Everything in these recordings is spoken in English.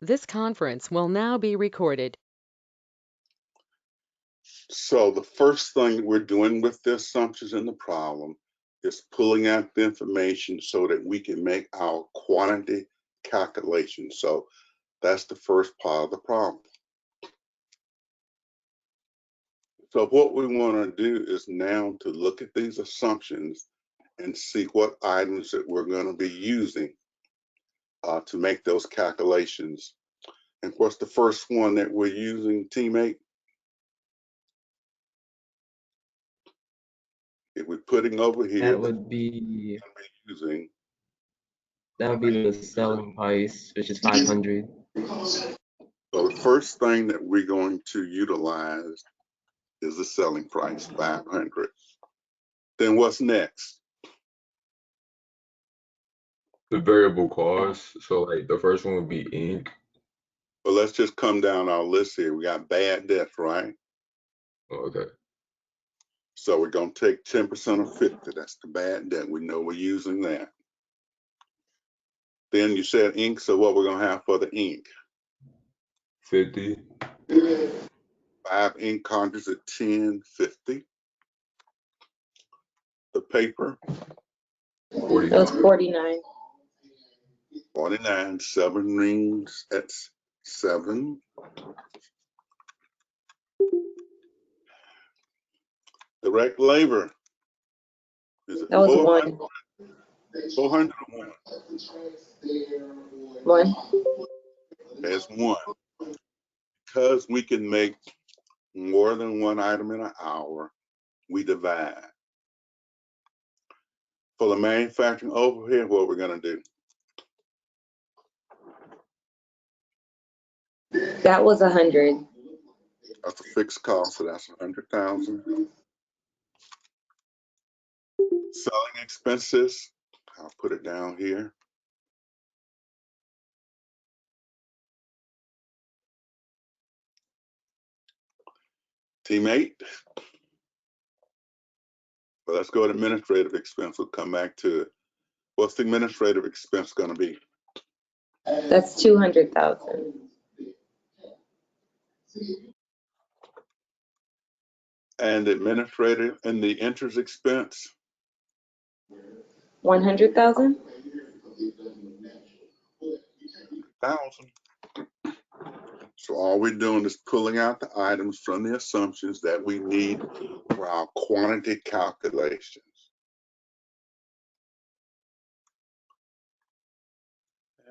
This conference will now be recorded. So the first thing that we're doing with the assumptions in the problem is pulling out the information so that we can make our quantity calculation. So that's the first part of the problem. So what we want to do is now to look at these assumptions and see what items that we're going to be using to make those calculations. And what's the first one that we're using, teammate? If we're putting over here, that would be using. That would be the selling price, which is 500. So the first thing that we're going to utilize is the selling price, 500. Then what's next? The variable cost. So like the first one would be ink. Well, let's just come down our list here. We got bad debt, right? Oh, okay. So we're going to take 10% of 50. That's the bad debt. We know we're using that. Then you said ink, so what we're going to have for the ink? 50. 5 ink cartridges at 10, 50. The paper? 49. That was 49. 49, 7 rings at 7. Direct labor. Is it That was 400? 1. 400 or 1? 1. That's 1. Because we can make more than one item in an hour, we divide. For the manufacturing overhead, what we're going to do? That was 100. That's a fixed cost, so that's 100,000. Selling expenses, I'll put it down here. Teammate. Well, let's go to administrative expense. We'll come back to it. What's the administrative expense going to be? That's 200,000. And administrative and the interest expense? 100,000. 1,000. So all we're doing is pulling out the items from the assumptions that we need for our quantity calculations.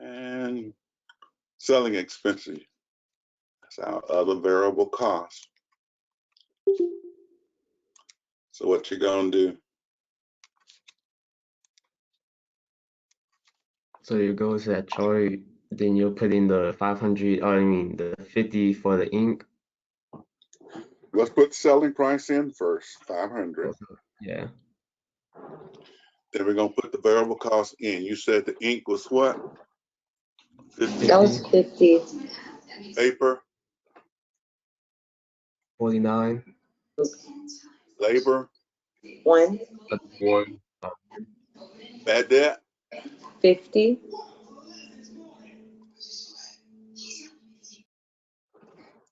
And selling expenses, that's our other variable cost. So what you're gonna do? So you go to that chart, then you'll put in the 500, or I mean the 50 for the ink. Let's put selling price in first, 500. Yeah. Then we're gonna put the variable cost in. You said the ink was what? 50. That was 50. Paper. 49. Labor. 1. 1. Bad debt. 50.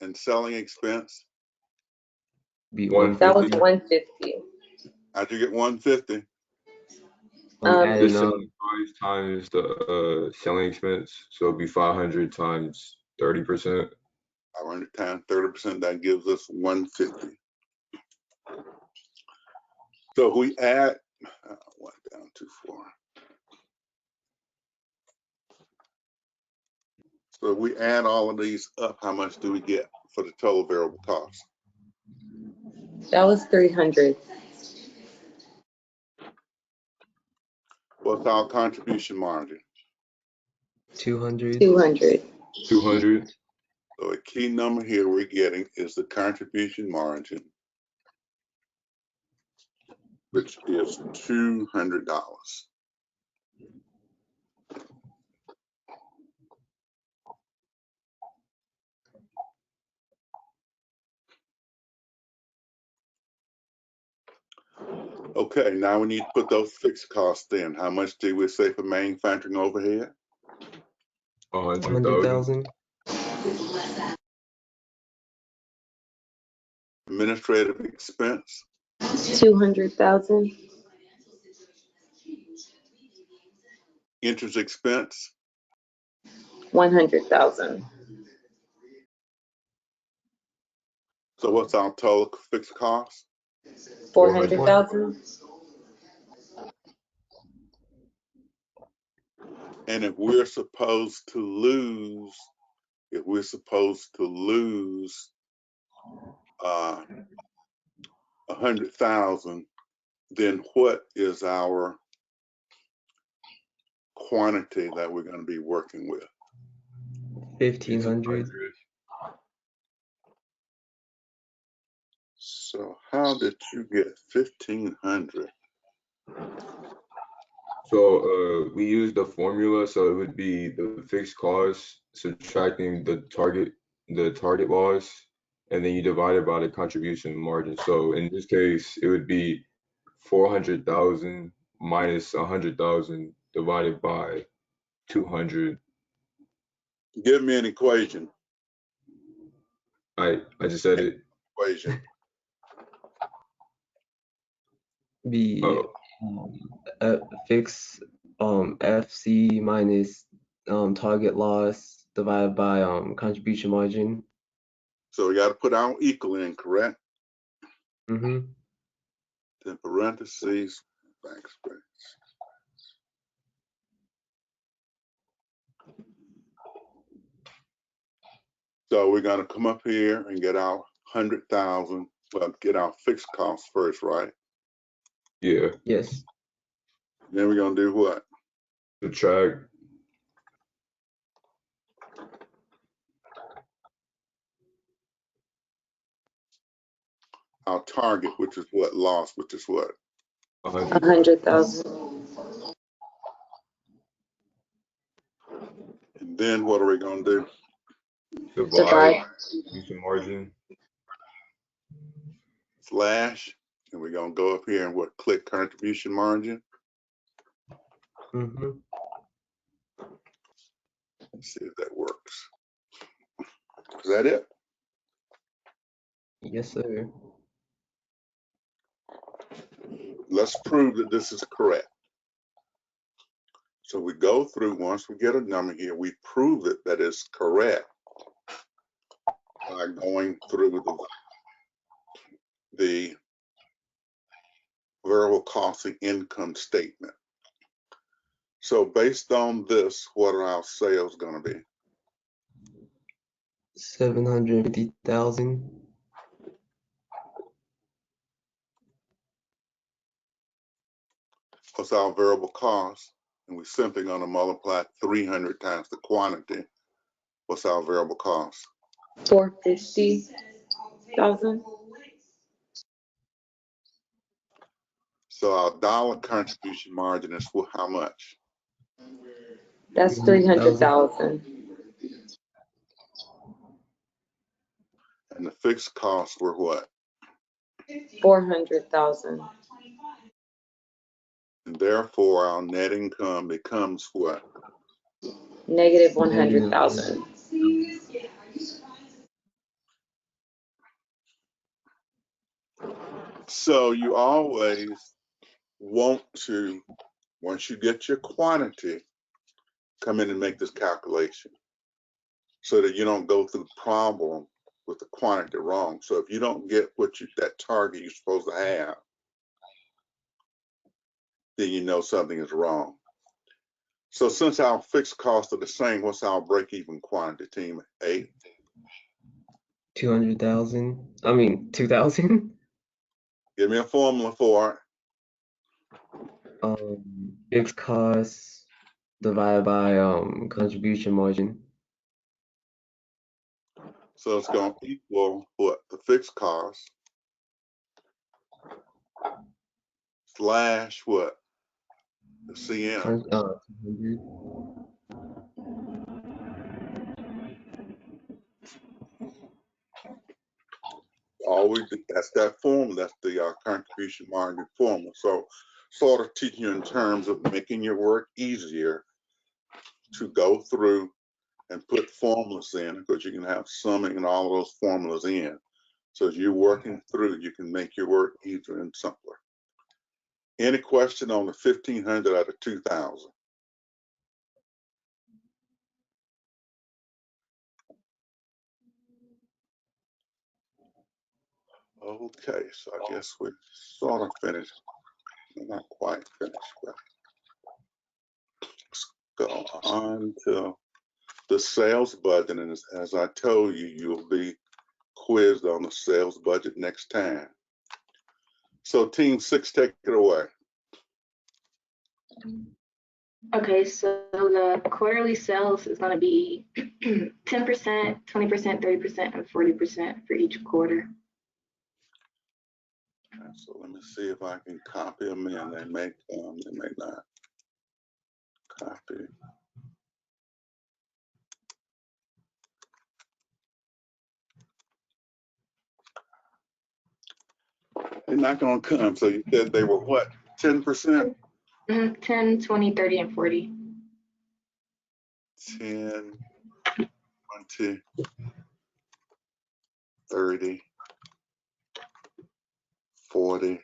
And selling expense. Be 150. That was 150. How'd you get 150? I'm The adding up. selling price times the selling expense. So it'll be 500 times 30%. 500 times 30%, that gives us 150. So if we add, 1 down, 2, 4. So if we add all of these up, how much do we get for the total variable cost? That was 300. What's our contribution margin? 200. 200. 200. So a key number here we're getting is the contribution margin, which is $200. Okay, now we need to put those fixed costs in. How much did we say for manufacturing overhead? 100,000. 100,000. Administrative expense, 200,000. interest expense, 100,000. so what's our total fixed cost? 400,000. And if we're supposed to lose 100,000, then what is our quantity that we're going to be working with? 1,500. So how did you get 1,500? So we use the formula, so it would be the fixed cost subtracting the target loss, and then you divide it by the contribution margin. So in this case, it would be 400,000 minus 100,000 divided by 200. Give me an equation. I just said it. Equation. Be Oh, fix FC minus target loss divided by contribution margin. So we got to put our equal in, correct? Mm-hmm. Then parentheses, backspace. So we're going to come up here and get our 100,000. Well, get our fixed costs first, right? yeah. Yes. Then we're going to do what? Subtract. Our target, which is what? Loss, which is what? 100,000. And then what are we going to do? Divide contribution margin. Slash. And we're going to go up here and what? Click contribution margin. Mm-hmm. Let's see if that works. Is that it? Yes, sir. Let's prove that this is correct. So we go through, once we get a number here, we prove it that it's correct by going through the variable costing income statement. So based on this, what are our sales going to be? 750,000. What's our variable cost? And we're simply going to multiply 300 times the quantity. What's our variable cost? 450,000. So our dollar contribution margin is for how much? That's 300,000. And the fixed costs were what? 400,000. And therefore our net income becomes what? Negative 100,000. So you always want to, once you get your quantity, come in and make this calculation so that you don't go through the problem with the quantity wrong. So if you don't get that target you're supposed to have, then you know something is wrong. So since our fixed costs are the same, what's our break-even quantity, team? 8? 200,000. I mean 2,000. Give me a formula for it. Fixed costs divided by contribution margin. So it's going to equal what? The fixed cost slash what? The CM. 200. Always, that's that formula. That's the contribution margin formula. So sort of teaching you in terms of making your work easier to go through and put formulas in, because you can have summing and all of those formulas in. So as you're working through, you can make your work easier and simpler. Any question on the 1,500 out of 2,000? Okay, so I guess we're sort of finished. We're not quite finished, but let's go on to the sales budget. And as I told you, you'll be quizzed on the sales budget next time. So Team 6, take it away. Okay, so the quarterly sales is going to be 10%, 20%, 30%, and 40% for each quarter. Okay, so let me see if I can copy them in. They may come, they may not. Copy. They're not going to come. So you said they were what? 10%? 10, 20, 30, and 40. 10, 20, 30, 40,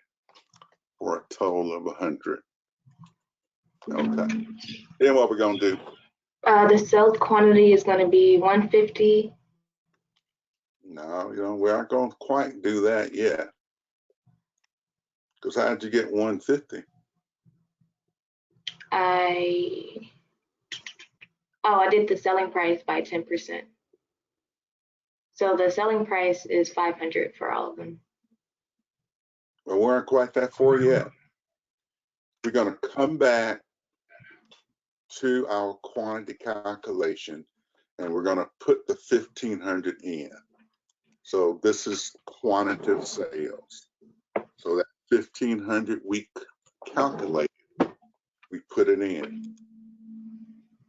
for a total of 100. Okay. Then what we're going to do? The sales quantity is going to be 150. No, we aren't going to quite do that yet. Because how'd you get 150? I did the selling price by 10%. So the selling price is 500 for all of them. Well, we aren't quite that far yet. We're going to come back to our quantity calculation, and we're going to put the 1,500 in. So this is quantitative sales. So that 1,500 we calculated, we put it in.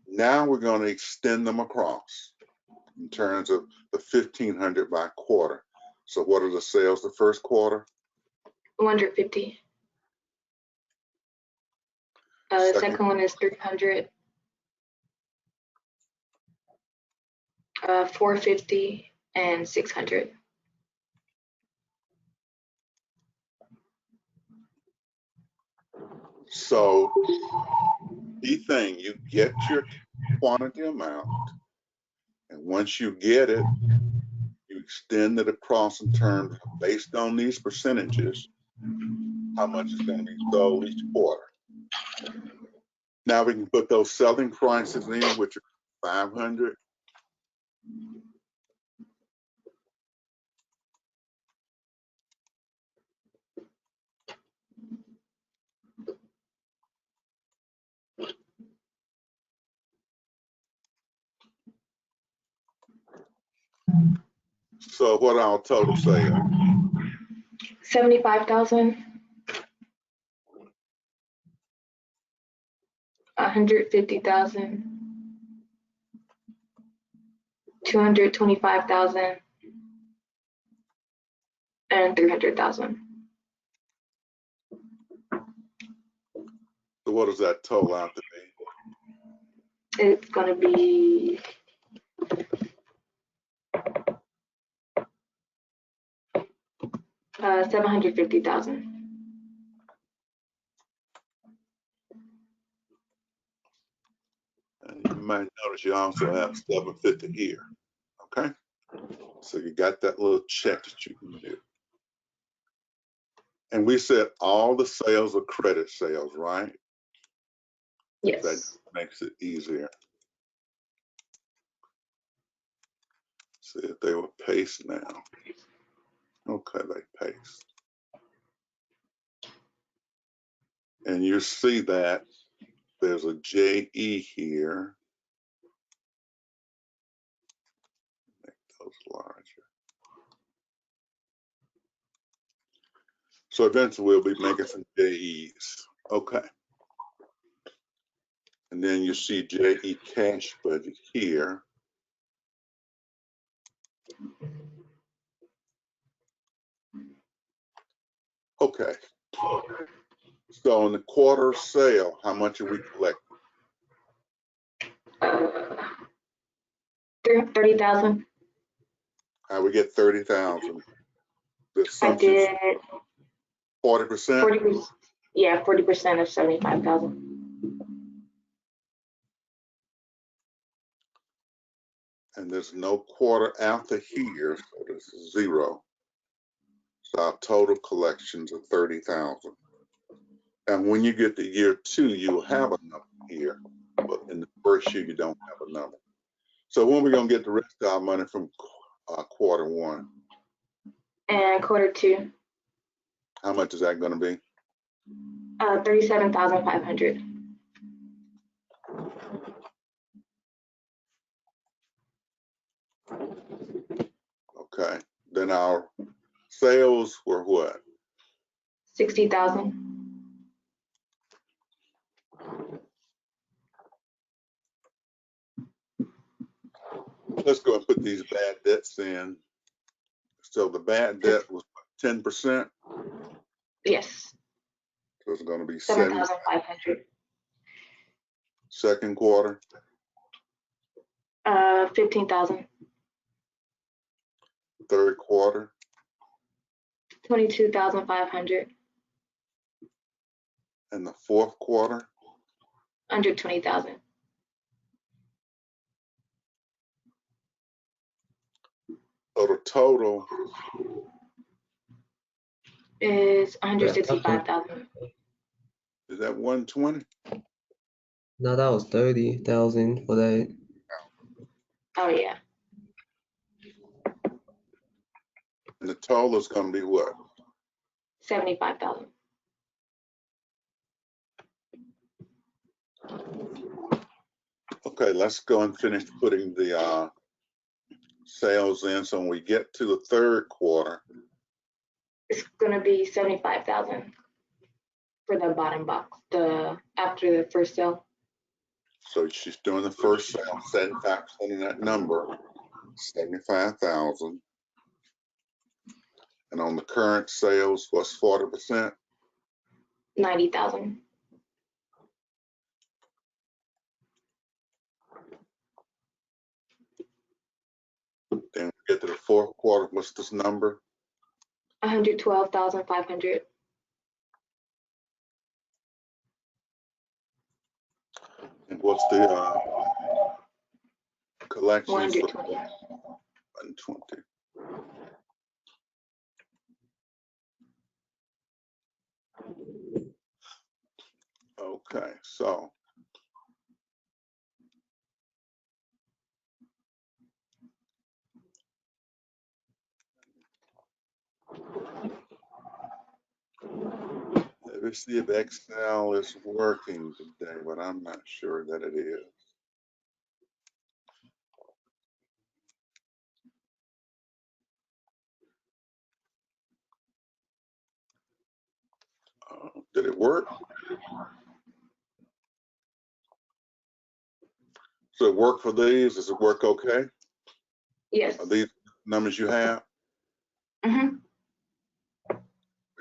Now we're going to extend them across in terms of the 1,500 by quarter. So what are the sales the first quarter? 150. The second one is 300. 450 and 600. So the thing, you get your quantity amount, and once you get it, you extend it across in terms of, based on these percentages, how much is going to be sold each quarter. Now we can put those selling prices in, which are 500. So what our total sales? 75,000. 150,000. 225,000. And 300,000. So what does that total out to be? It's going to be 750,000. And you might notice you also have 750 here. Okay. So you got that little check that you can do. And we said all the sales are credit sales, right? Yes. That makes it easier. See if they will paste now. Okay, they paste. And you see that there's a JE here. Make those larger. So eventually we'll be making some JEs. Okay. And then you see JE cash budget here. Okay. So in the quarter sale, how much are we collecting? 30,000. How we get 30,000? The I assumption's did 40%. 40%. Yeah, 40% of 75,000. And there's no quarter after here, so this is 0. So our total collections are 30,000. And when you get to year 2, you'll have a number here, but in the first year you don't have a number. So when are we gonna get the rest of our money from quarter 1? And quarter 2, How much is that gonna be? 37,500. Okay. Then our sales were what? 60,000. Let's go and put these bad debts in. So the bad debt was 10%. Yes, So it's going to be 7,500. second quarter, 15,000. third quarter, 22,500. and the fourth quarter. Under 20,000. So the total Is 165,000. is that 120. No, that was 30,000 for that. Oh yeah, And the total is going to be what? 75,000. Okay, let's go and finish putting the sales in. So when we get to the third quarter, It's gonna be 75,000 for the bottom box. After the first sale. so she's doing the first sale, 75% of that number, 75,000. And on the current sales, what's 40%? 90,000. Then we get to the fourth quarter, what's this number? 112,500. And what's the collections for 120. 120? Okay, so let me see if Excel is working today, but I'm not sure that it is. Did it work? So it work for these? Does it work okay? Yes. Are these numbers you have? Mm-hmm.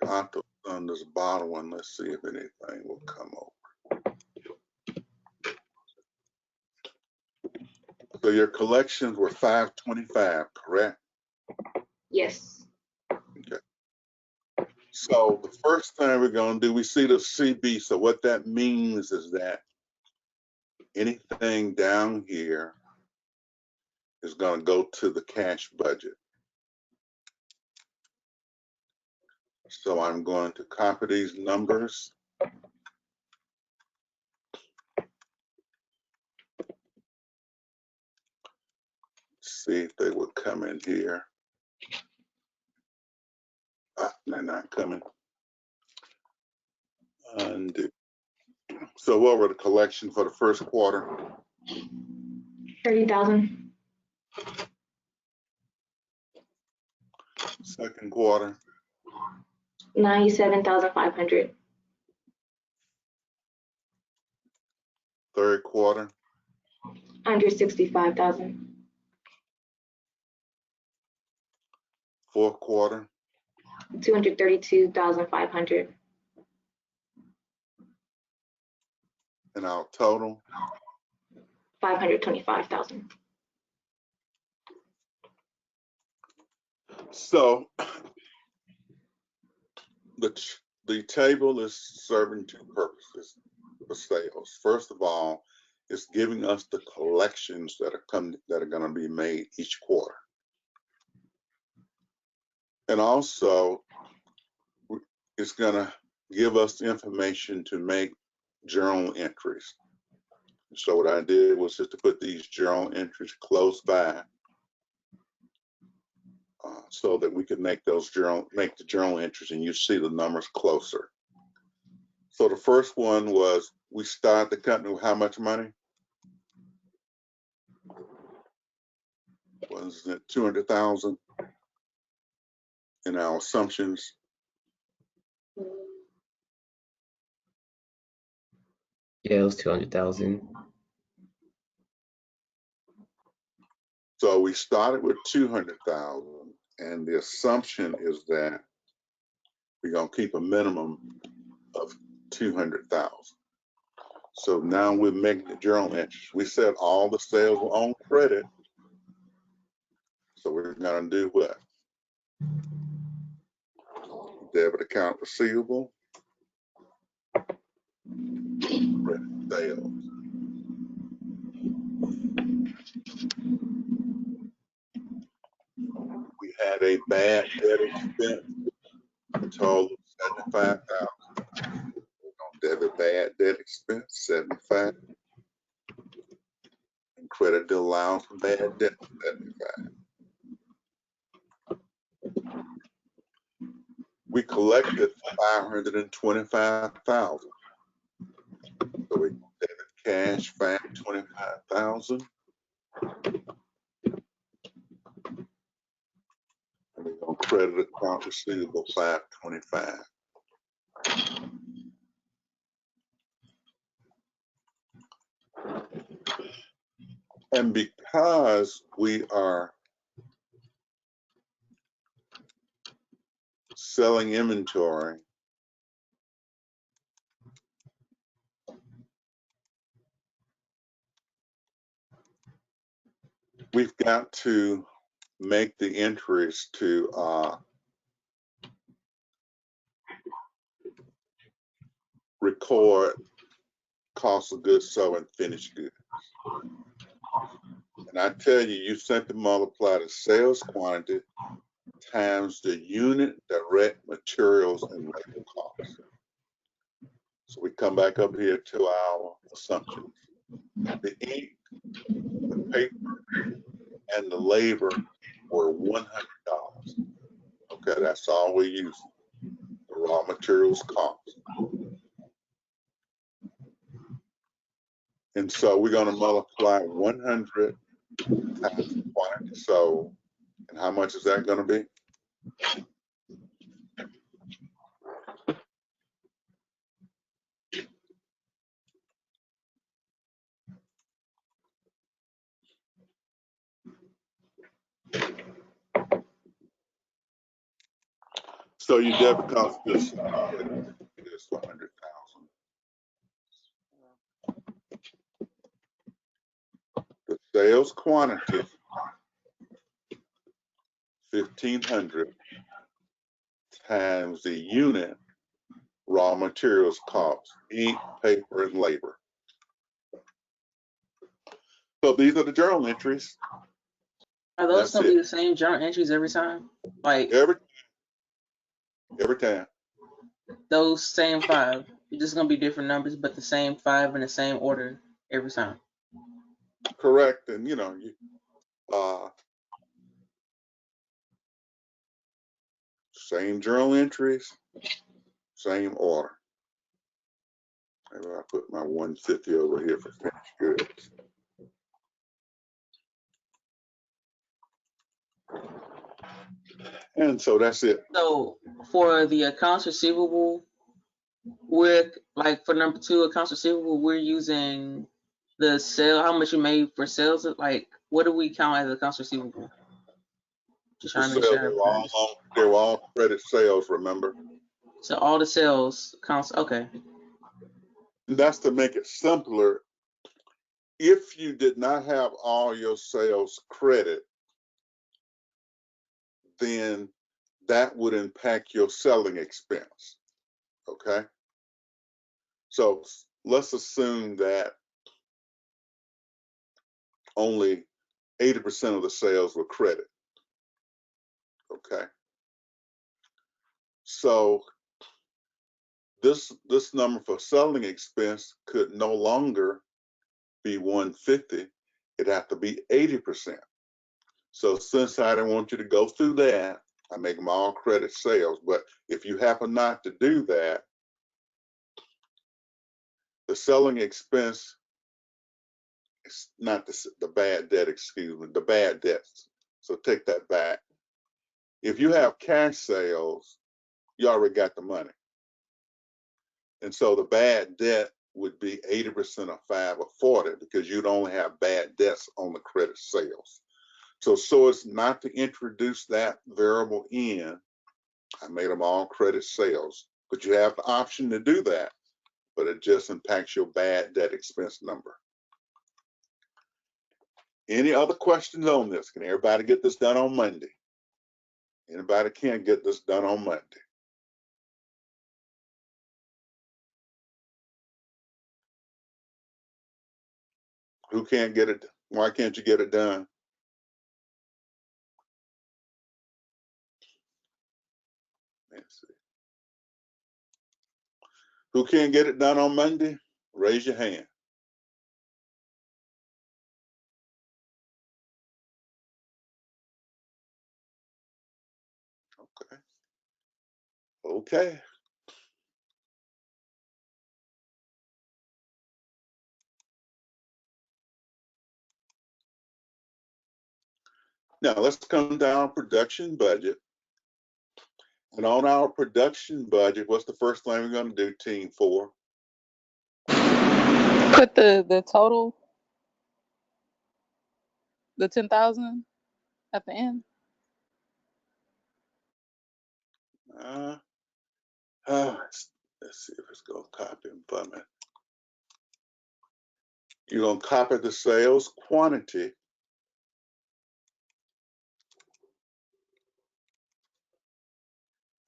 I'll have to on this bottom one. Let's see if anything will come over. So your collections were 525, correct? Yes. Okay. So the first thing we're going to do, we see the CB. So what that means is that anything down here is going to go to the cash budget. So I'm going to copy these numbers. See if they would come in here. They're not coming. Undo. So what were the collection for the first quarter? 30,000. Second quarter, 97,500. third quarter, Under 65,000. fourth quarter, 232,500. and our total. 525,000. So the table is serving two purposes for sales. First of all, it's giving us the collections that are going to be made each quarter. And also, it's going to give us information to make journal entries. So what I did was just to put these journal entries close by, so that we could make the journal entries, and you see the numbers closer. So the first one was, we started the company with how much money? Was it 200,000 in our assumptions? Yeah, it was 200,000. So we started with 200,000, and the assumption is that we're gonna keep a minimum of 200,000. So now we're making the journal entries. We said all the sales were on credit. So we're gonna do what? Debit account receivable, credit sales. We had a bad debt expense, a total of 75,000. Debit bad debt expense, 75. And credit the allowance for bad debt, 75. We collected 525,000. So we debit cash 525,000. And we're gonna credit account receivable 525. And because we are selling inventory, we've got to make the entries to record cost of goods sold and finished goods. And I tell you, you simply multiply the sales quantity times the unit direct materials and labor costs. So we come back up here to our assumptions. The ink, the paper, and the labor were $100. Okay, that's all we're using. The raw materials cost. And so we're going to multiply 100 times the quantity sold. And how much is that going to be? So your debit cost is 100,000. The sales quantity, 1,500 times the unit raw materials cost, ink, paper, and labor. So these are the journal entries. Are those going to be the same journal entries every time? Like every time. Those same 5. It's just going to be different numbers, but the same 5 in the same order every time. Correct. And same journal entries, same order. Maybe I put my 150 over here for finished goods. And so that's it. So for the accounts receivable, we're like for number 2 accounts receivable, we're using the sale, how much you made for sales. Like, what do we count as accounts receivable? Just trying to make sure. They were all credit sales, remember? So all the sales counts, okay. And that's to make it simpler. If you did not have all your sales credit, then that would impact your selling expense. Okay. So let's assume that only 80% of the sales were credit. Okay. So this number for selling expense could no longer be 150. It'd have to be 80%. So since I didn't want you to go through that, I make them all credit sales. But if you happen not to do that, the selling expense is not the bad debt, excuse me, the bad debts. So take that back. If you have cash sales, you already got the money. And so the bad debt would be 80% of 5 or 40 because you'd only have bad debts on the credit sales. So as not to introduce that variable in, I made them all credit sales, but you have the option to do that, but it just impacts your bad debt expense number. Any other questions on this? Can everybody get this done on Monday? Anybody can get this done on Monday? Who can't get it? Why can't you get it done? Let's see. Who can't get it done on Monday? Raise your hand. Okay. Okay. Now let's come down production budget. And on our production budget, what's the first thing we're going to do, Team 4? Put the total, the 10,000 at the end. Let's see if it's going to copy and for me. You're going to copy the sales quantity.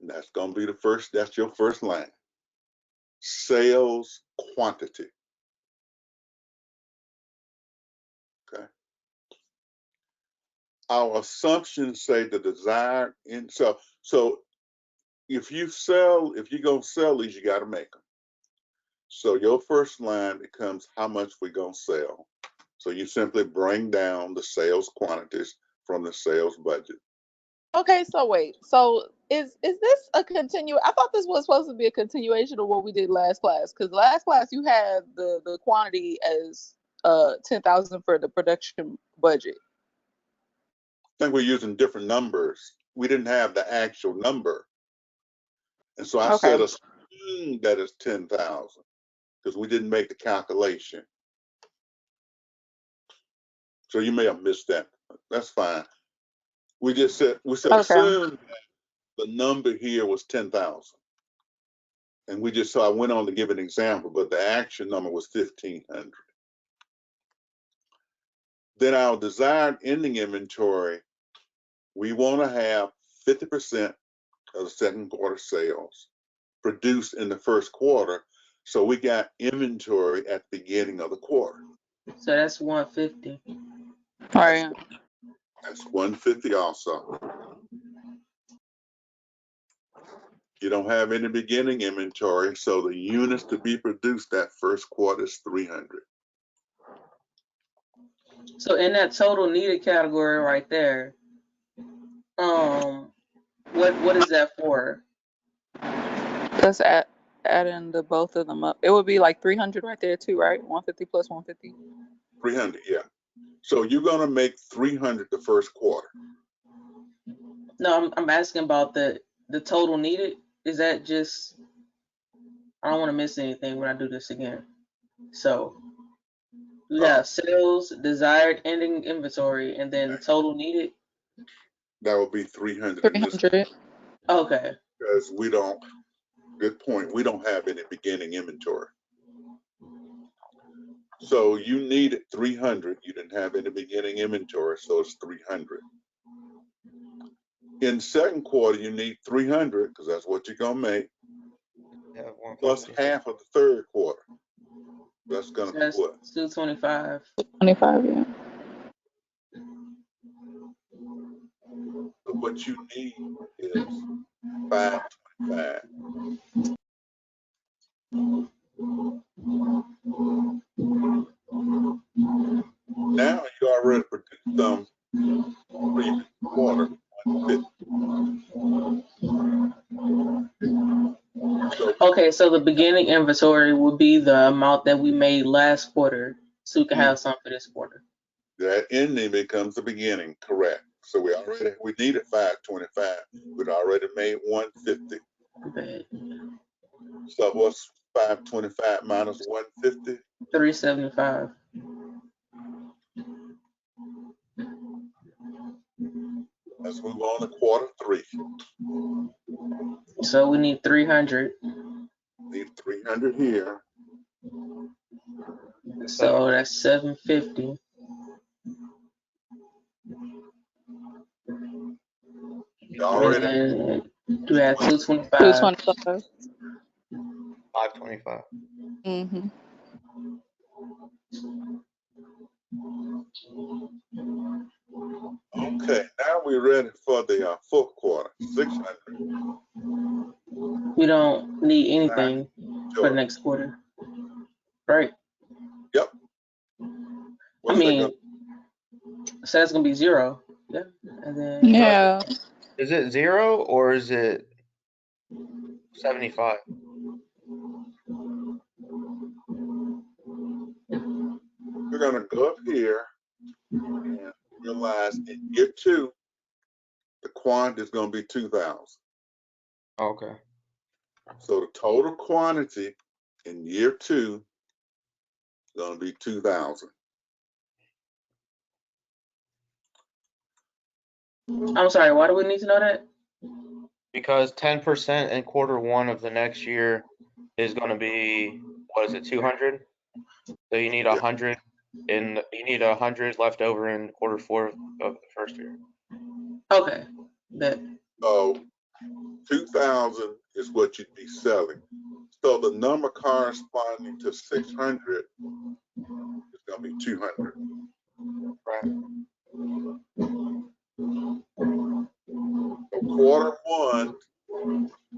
And that's going to be the first, that's your first line. Sales quantity. Okay. Our assumptions say the desired in so if you're gonna sell these, you got to make them. So your first line becomes how much we're gonna sell. So you simply bring down the sales quantities from the sales budget. Okay, so wait. So is this a I thought this was supposed to be a continuation of what we did last class. Because last class you had the quantity as 10,000 for the production budget. I think we're using different numbers. We didn't have the actual number. And so I said assume that it's 10,000 because we didn't make the calculation. So you may have missed that. That's fine. We said assume that the number here was 10,000. And so I went on to give an example, but the actual number was 1,500. Then our desired ending inventory, we want to have 50% of the second quarter sales produced in the first quarter. So we got inventory at the beginning of the quarter. So that's 150. All right. That's 150 also. You don't have any beginning inventory, so the units to be produced that first quarter is 300. So in that total needed category right there, what is that for? Let's add in the both of them up. It would be like 300 right there too, right? 150 plus 150. 300, yeah. So you're gonna make 300 the first quarter. No, I'm asking about the total needed. Is that just? I don't want to miss anything when I do this again. So we have sales, desired ending inventory, and then total needed. That would be 300. 300. Okay. Because we don't. Good point. We don't have any beginning inventory. So you needed 300. You didn't have any beginning inventory, so it's 300. In the second quarter, you need 300 because that's what you're gonna make, Yeah, plus 150. half of the third quarter. That's gonna be That's what? 225. 25, yeah. So what you need is 525. Now you already produced some previous quarter, 150. So Okay, so the beginning inventory will be the amount that we made last quarter, so we can have some for this quarter. that ending becomes the beginning, correct? So we needed 525. We'd already made 150. Okay. So what's 525 minus 150? 375. Let's move on to quarter 3. So we need 300. Need 300 here. So that's 750. You already And then we have 225. 225. 525. Mm-hmm. okay. Now we're ready for the fourth quarter. 600. We don't need anything for the next quarter, right? Yep. What's I mean, that so that's gonna be 0. Yeah, and then Yeah. Is it 0 or is it 75? We're gonna go up here and realize in year 2, the quantity is gonna be 2,000. Okay. So the total quantity in year 2 is gonna be 2,000. I'm sorry. Why do we need to know that? Because 10% in quarter 1 of the next year is going to be, what is it, 200? So you need 100 left over in quarter 4 of the first year. Okay. That. So 2,000 is what you'd be selling. So the number corresponding to 600 is gonna be 200. Right. So quarter 1,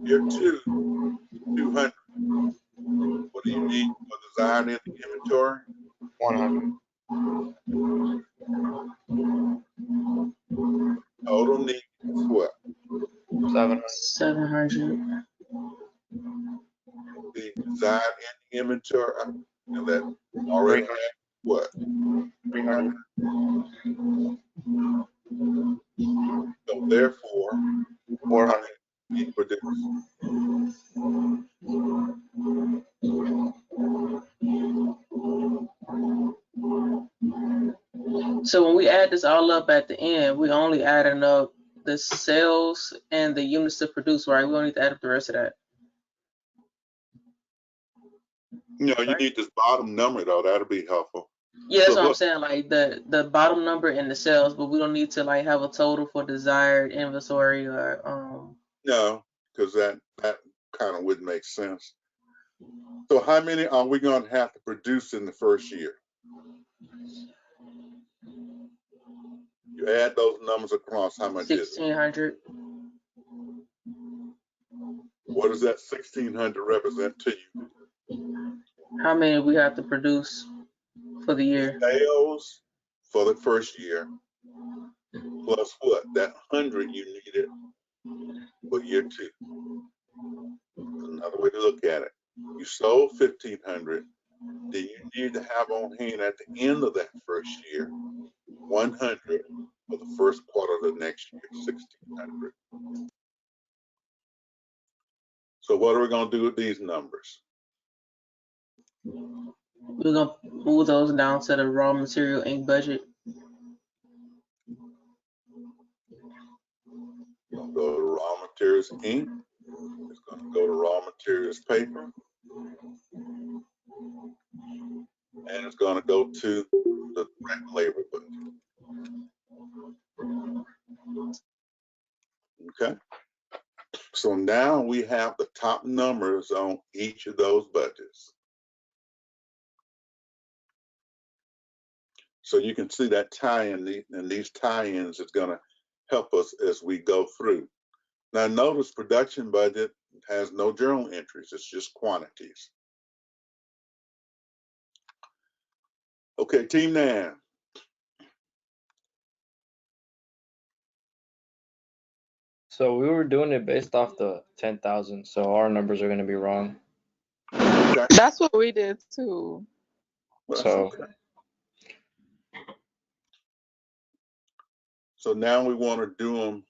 year 2, 200. What do you need for desired ending inventory? 100. Total need is what? 700. 700. The desired ending inventory, and that already had what? 300. So therefore, 400. need to produce. So when we add this all up at the end, we only adding up the sales and the units to produce, right? We don't need to add up the rest of that. You know, you need this bottom number though. That'll be helpful. Yeah, that's So what I'm saying. Like the bottom number and the sales, but we don't need to like have a total for desired inventory or no, because that kind of wouldn't make sense. So how many are we going to have to produce in the first year? You add those numbers across, how much is it? 1,600. What does that 1,600 represent to you? How many we have to produce for the year? Sales for the first year, plus what? That 100 you needed for year 2. Another way to look at it. You sold 1,500. Then you need to have on hand at the end of that first year 100 for the first quarter of the next year, 1,600. So what are we going to do with these numbers? We're gonna move those down to the raw material ink budget. Go to raw materials ink. It's going to go to raw materials paper. And it's going to go to the direct labor budget. Okay. So now we have the top numbers on each of those budgets. So you can see that tie-in, and these tie-ins is going to help us as we go through. Now notice production budget has no journal entries, it's just quantities. Okay, Team Nan. So we were doing it based off the 10,000, so our numbers are going to be wrong. Okay. That's what we did too. Well, So okay. So now we want to do them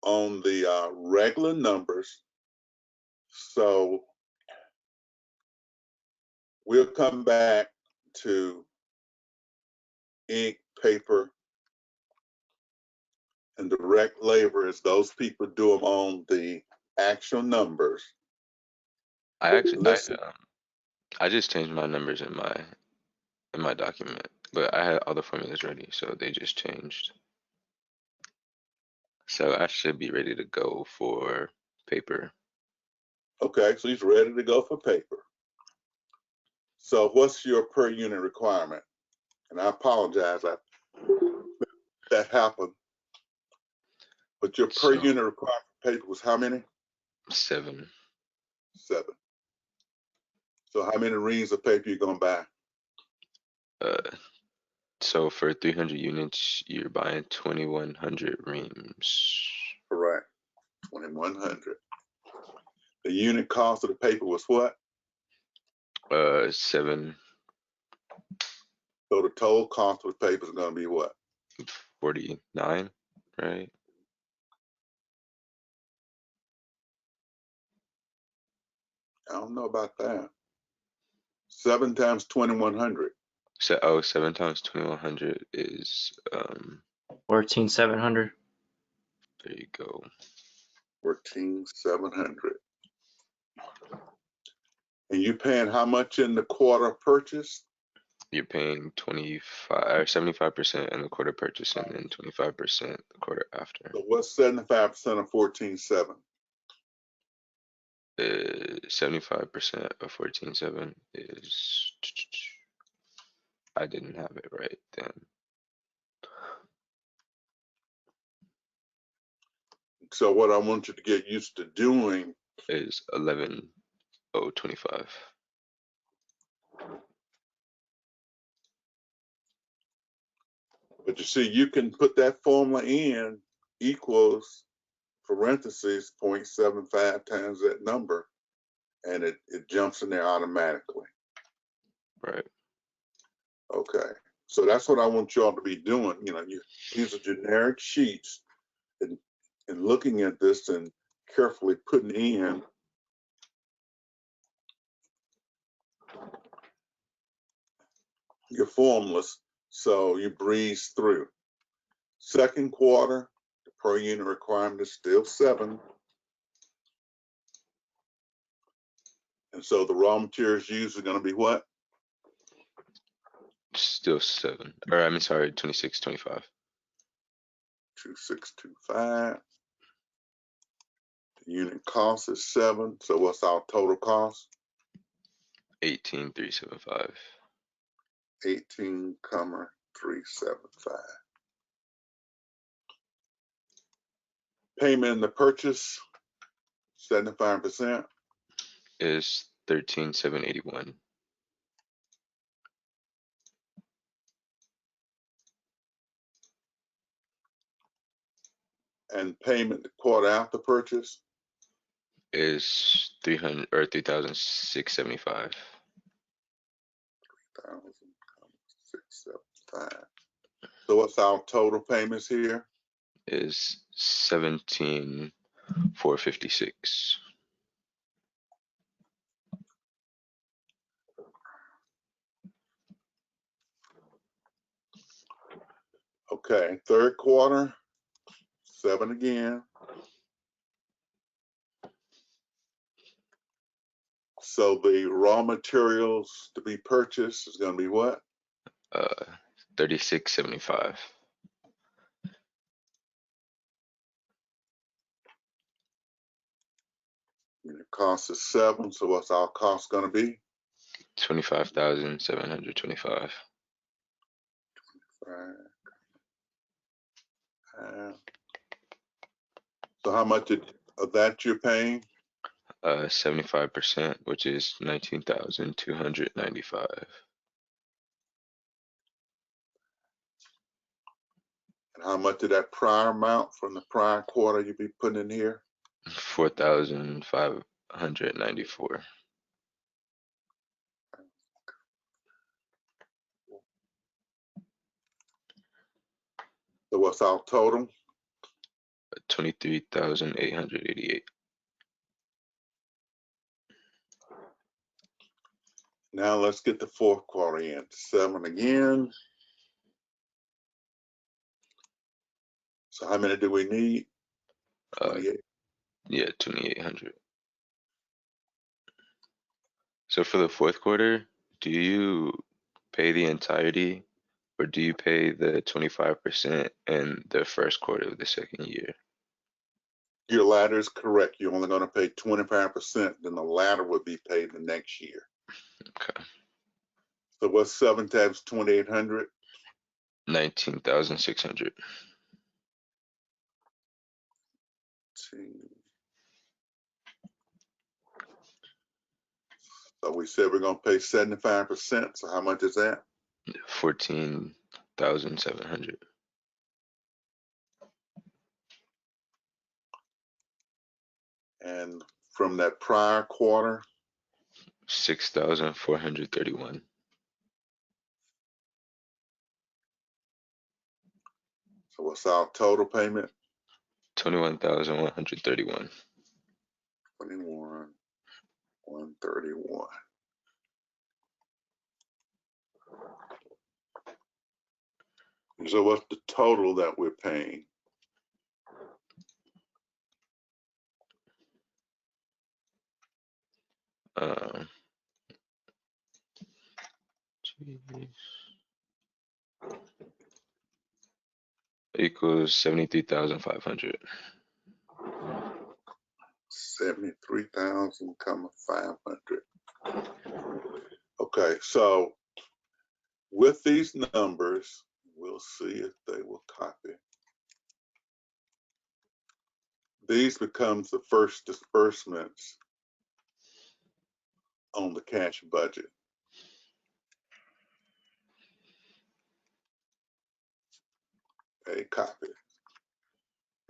on the regular numbers. So we'll come back to ink, paper, and direct labor as those people do them on the actual numbers. I just changed my numbers in my document, but I had all the formulas ready, so they just changed. So I should be ready to go for paper. Okay, so he's ready to go for paper. So what's your per unit requirement? And I apologize, that happened. But your per So unit requirement for paper was how many? 7. 7. So how many reams of paper you gonna buy? So for 300 units, you're buying 2,100 reams. Correct, 2,100. The unit cost of the paper was what? 7. So the total cost of the paper is gonna be what? 49, right? I don't know about that. 7 times 2,100. So 7 times 2,100 is 14,700. there you go. 14,700. And you paying how much in the quarter purchase? You're paying 25 or 75% in the quarter purchase and then 25% the quarter after. So what's 75% of 14,700? 75% of 14,700 is, I didn't have it right then. So what I want you to get used to doing Is 11,025. But you see, you can put that formula in equals parentheses 0.75 times that number, and it jumps in there automatically. Right. Okay. So that's what I want y'all to be doing. You know, these are generic sheets, and looking at this and carefully putting in your formulas so you breeze through. Second quarter, the per unit requirement is still 7. And so the raw materials used are going to be what? Still 7. Or I mean, sorry, 26.25. 2625. The unit cost is 7. So what's our total cost? 18,375. 18,375. Payment in the purchase, 75%. Is 13,781. And payment the quarter after purchase, Is 300 or 3,675. 3,675. So what's our total payments here? Is 17,456. Okay, third quarter, 7 again. So the raw materials to be purchased is going to be what? 36.75. The cost is 7, so what's our cost gonna be? 25,725. Right. So how much of that you're paying? 75%, which is 19,295. And how much of that prior amount from the prior quarter you be putting in here? 4,594. So what's our total? 23,888. Now let's get the fourth quarter in. 7 again. So how many do we need? 28. Yeah, 2,800. So for the fourth quarter, do you pay the entirety, or do you pay the 25% in the first quarter of the second year? Your latter is correct. You're only going to pay 25%, then the latter would be paid the next year. Okay. So what's 7 times 2,800? 19,600. So we said we're going to pay 75%. So how much is that? 14,700. And from that prior quarter? 6,431. So what's our total payment? 21,131. 21,131. So what's the total that we're paying? Equals 73,500. 73,500. Okay, so with these numbers, we'll see if they will copy. These becomes the first disbursements on the cash budget. Okay, copy.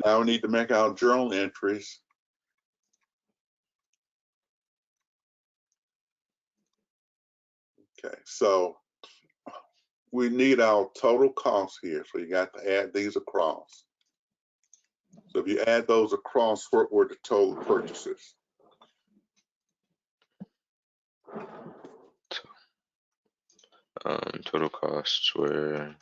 Now we need to make our journal entries. Okay, so we need our total costs here. So you got to add these across. So if you add those across, what were the total purchases? Total costs were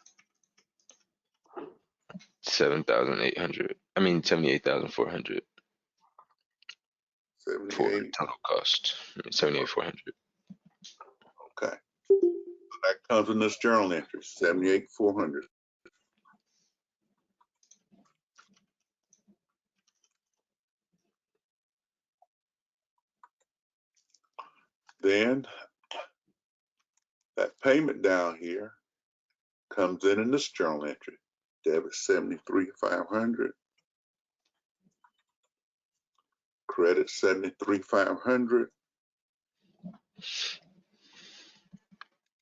7,800. I mean 78,400. For 78. total cost, 78,400. Okay. So that comes in this journal entry, 78,400. Then that payment down here comes in this journal entry. Debit 73,500. Credit 73,500.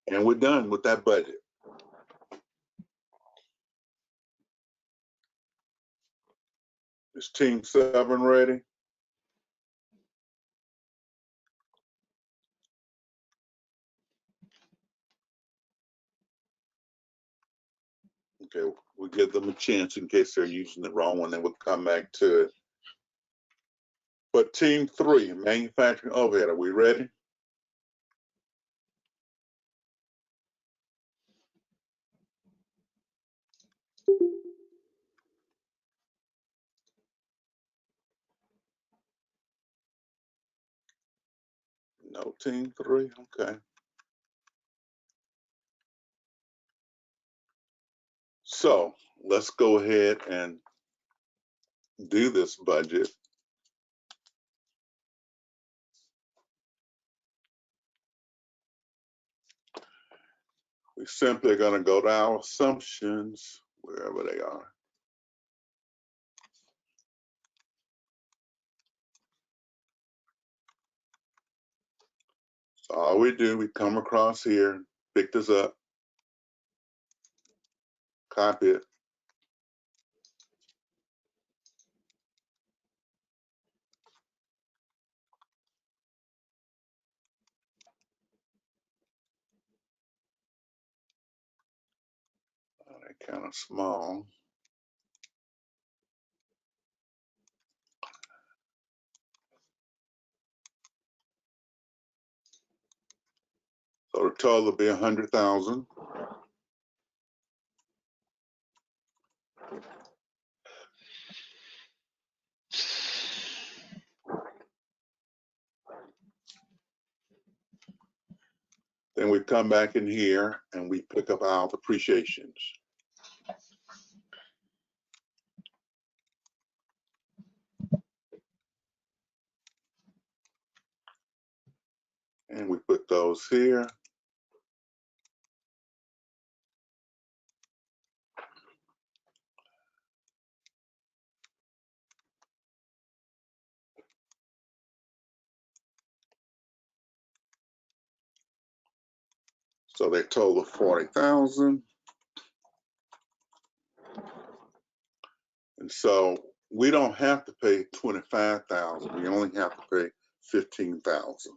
And we're done with that budget. Is Team 7 ready? Okay, we'll give them a chance in case they're using the wrong one, then we'll come back to it. But Team 3, manufacturing overhead, are we ready? No, Team 3, okay. So let's go ahead and do this budget. We're simply going to go to our assumptions, wherever they are. So all we do, we come across here, pick this up, copy it, they're kind of small. So the total will be 100,000. Then we come back in here and we pick up our depreciations. And we put those here. So they total 40,000. And so we don't have to pay 25,000. We only have to pay 15,000.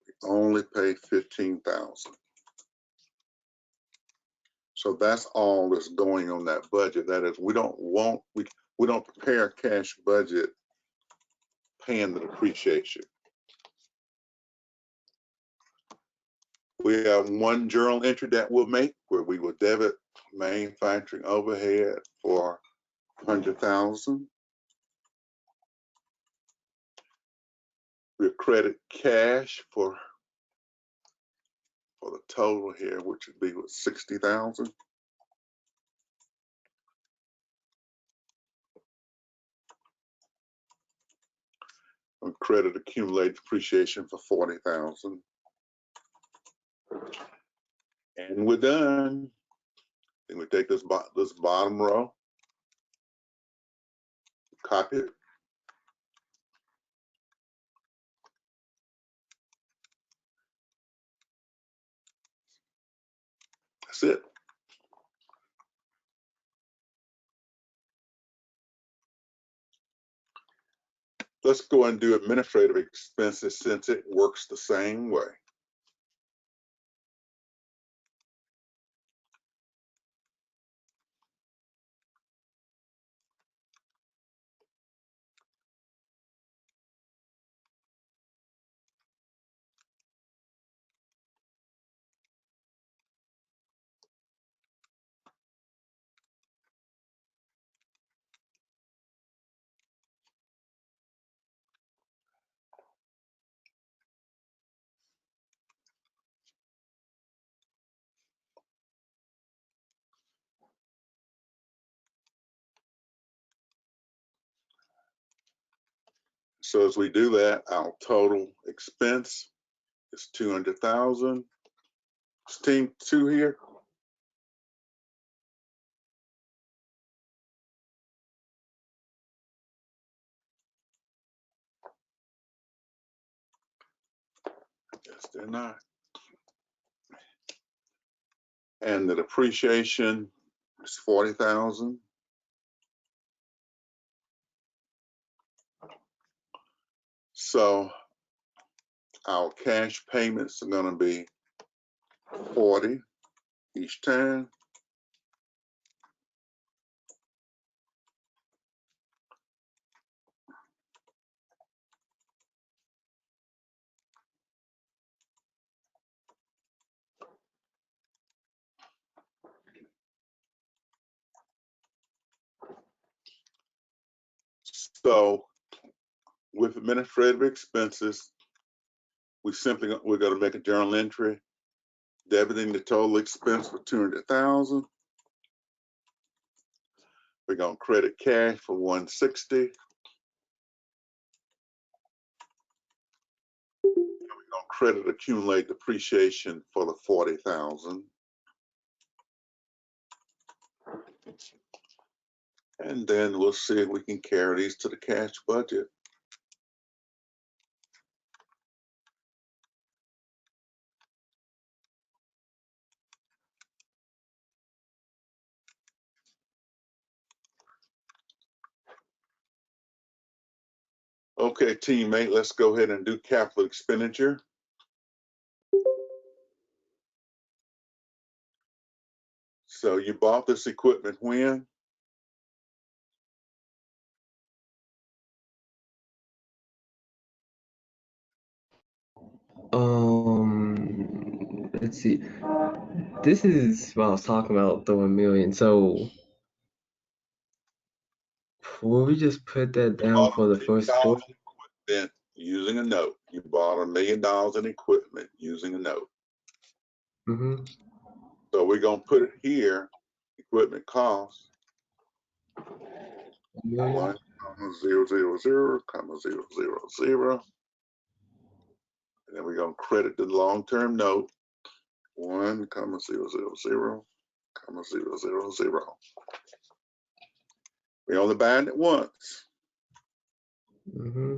We only pay 15,000. So that's all that's going on that budget. That is, we don't prepare a cash budget paying the depreciation. We have one journal entry that we'll make where we will debit manufacturing overhead for 100,000. We'll credit cash for the total here, which would be 60,000. And credit accumulated depreciation for 40,000. And we're done. Then we take this bottom row, copy it, that's it. Let's go and do administrative expenses since it works the same way. So as we do that, our total expense is 200,000. Is team 2 here? Yes, they're not. And the depreciation is 40,000. So our cash payments are going to be 40 each time. So with administrative expenses, we're going to make a journal entry debiting the total expense for 200,000. We're going to credit cash for 160. We're going to credit accumulate depreciation for the 40,000. And then we'll see if we can carry these to the cash budget. Okay, teammate, let's go ahead and do capital expenditure. So you bought this equipment when? Let's see. This is what I was talking about, the 1 million. So will we just put that down for the first quarter? Then using a note. You bought $1 million in equipment using a note. Mm-hmm. So we're gonna put it here, equipment costs, 1,000,000,000, and then we're gonna credit the long-term note, 1,000,000,000. We only buying it once. Mm-hmm.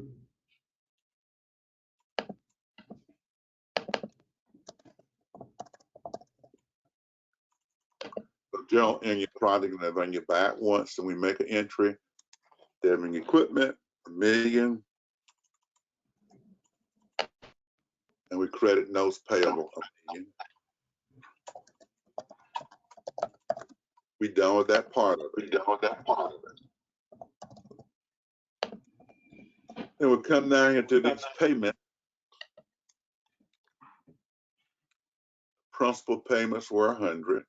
So Joe, in your project, and when you buy it once, and we make an entry, then equipment, $1 million, and we credit notes payable, $1 million. We done with that part of it. Then we'll come down here to these payments. Principal payments were 100.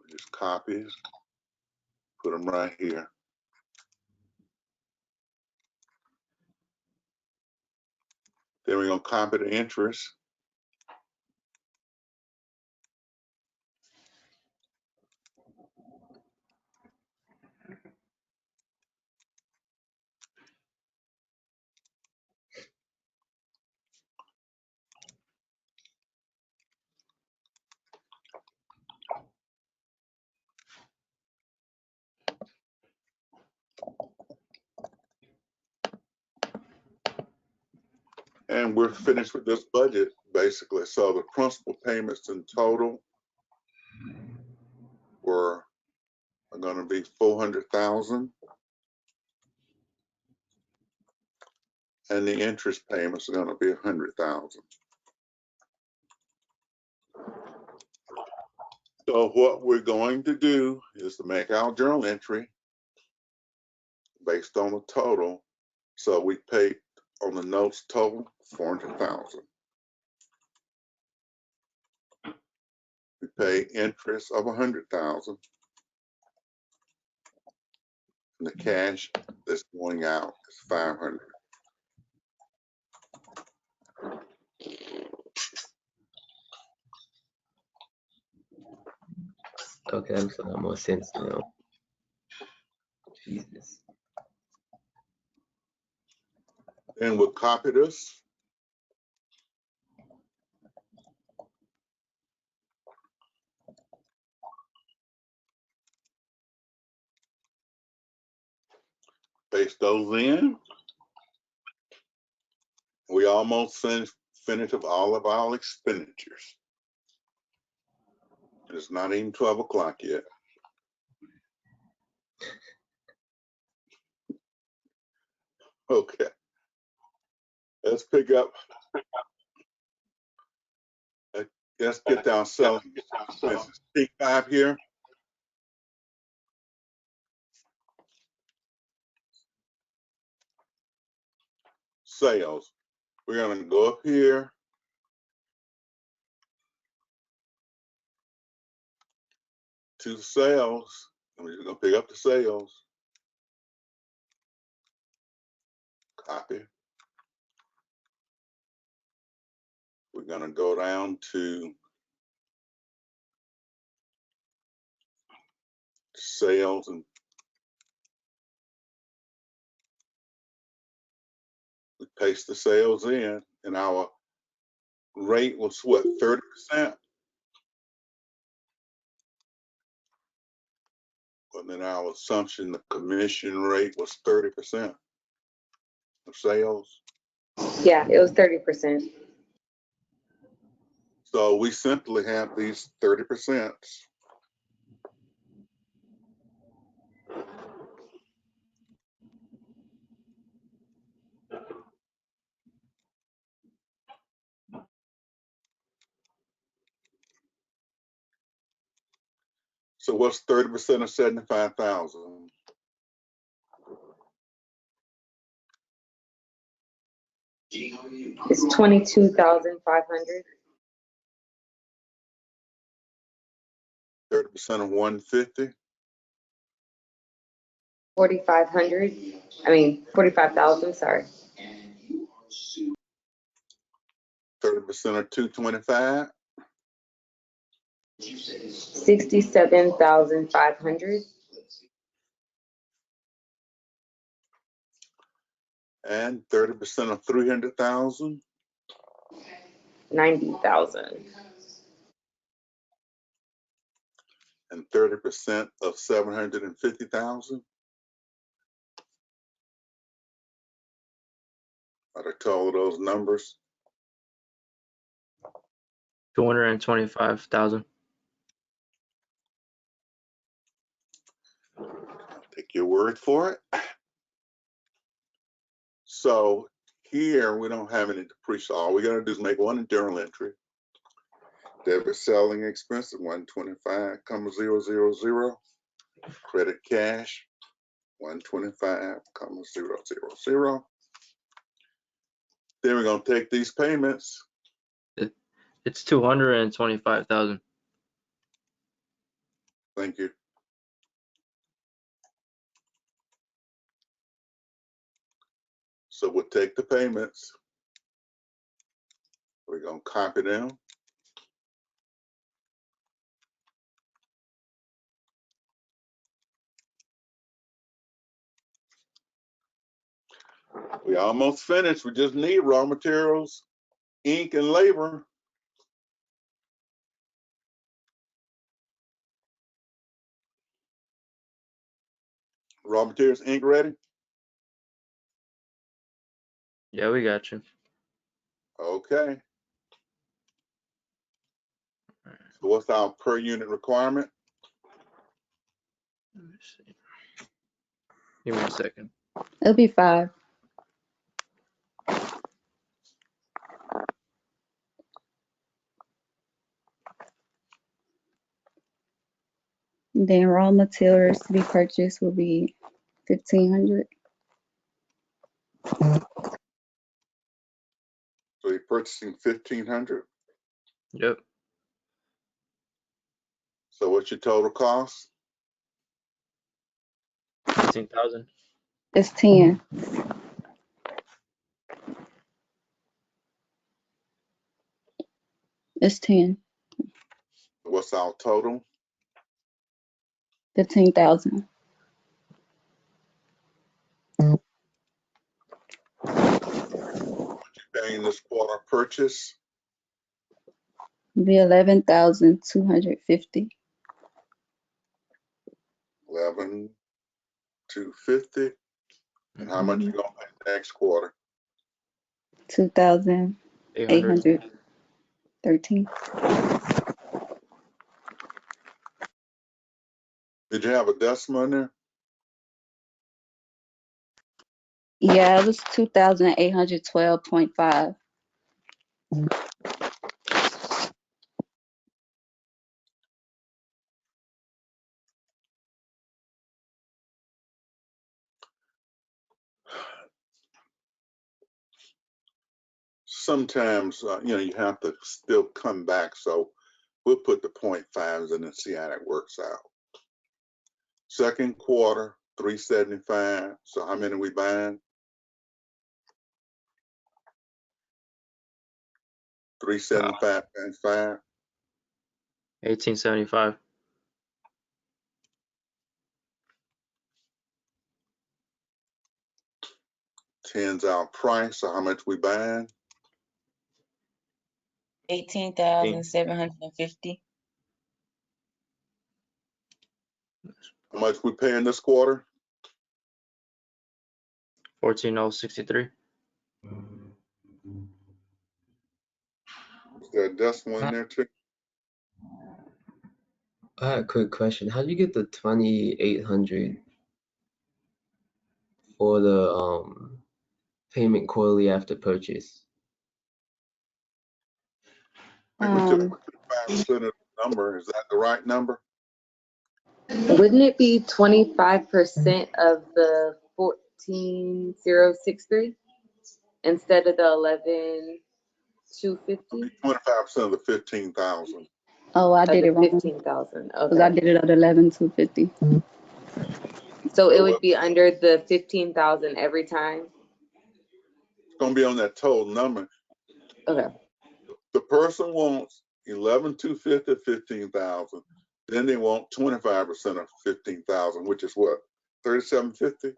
We just copy, put them right here. Then we're gonna copy the interest. And we're finished with this budget, basically. So the principal payments in total are gonna be 400,000. And the interest payments are gonna be 100,000. So what we're going to do is to make our journal entry based on the total. So we paid on the notes total 400,000. We pay interest of 100,000. And the cash that's going out is 500. Okay, that makes a lot more sense now. Jesus. And we'll copy this. Paste those in. We almost finished with all of our expenditures. It's not even 12 o'clock yet. Okay. Let's pick up. Let's get down selling business. P5 here. Sales. We're gonna go up here. To sales. And we're gonna pick up the sales. Copy. We're gonna go down to sales and we paste the sales in, and our rate was what, 30%? And then our assumption, the commission rate was 30% of sales. Yeah, it was 30%. So we simply have these 30%. So what's 30% of 75,000? It's 22,500. 30% of 150? 4,500. I mean, 45,000. Sorry. 30% of 225? 67,500. And 30% of 300,000? 90,000. And 30% of 750,000? Are I told those numbers? 225,000. I'll take your word for it. So here we don't have any depreciation. All we gotta do is make one journal entry. Debit selling expense of 125,000. Credit cash 125,000. Then we're gonna take these payments. It's 225,000. Thank you. So we'll take the payments. We're gonna copy them. We almost finished. We just need raw materials, ink, and labor. Raw materials, ink ready? Yeah, we got you. Okay. So what's our per unit requirement? Let me see. Give me a second. It'll be 5. Then raw materials to be purchased will be 1,500. So you're purchasing 1,500. Yep. So what's your total cost? 15,000. It's 10. It's 10. What's our total? 15,000. Paying this quarter purchase? Be 11,250. 11,250. And how much you gonna pay next quarter? 2,813. Did you have a decimal in there? Yeah, it was 2,812.5. Sometimes, you have to still come back. So we'll put the 0.5s in and see how that works out. Second quarter, 375. So how many we buying? 375 times 5. 1875. 10's our price, so how much we buying? 18,750. How much we paying this quarter? 14,063. Is there a decimal in there too? I had a quick question. How do you get the 2,800 for the payment quarterly after purchase? I think we took 5% of the number. Is that the right number? Wouldn't it be 25% of the 14,063 instead of the 11,250? 25% of the 15,000. Oh, I did it wrong. 15,000. Because I Okay. did it at 11,250. So it would be under the 15,000 every time. It's gonna be on that total number. Okay. The person wants 11,250, 15,000. Then they want 25% of 15,000, which is what? 3750?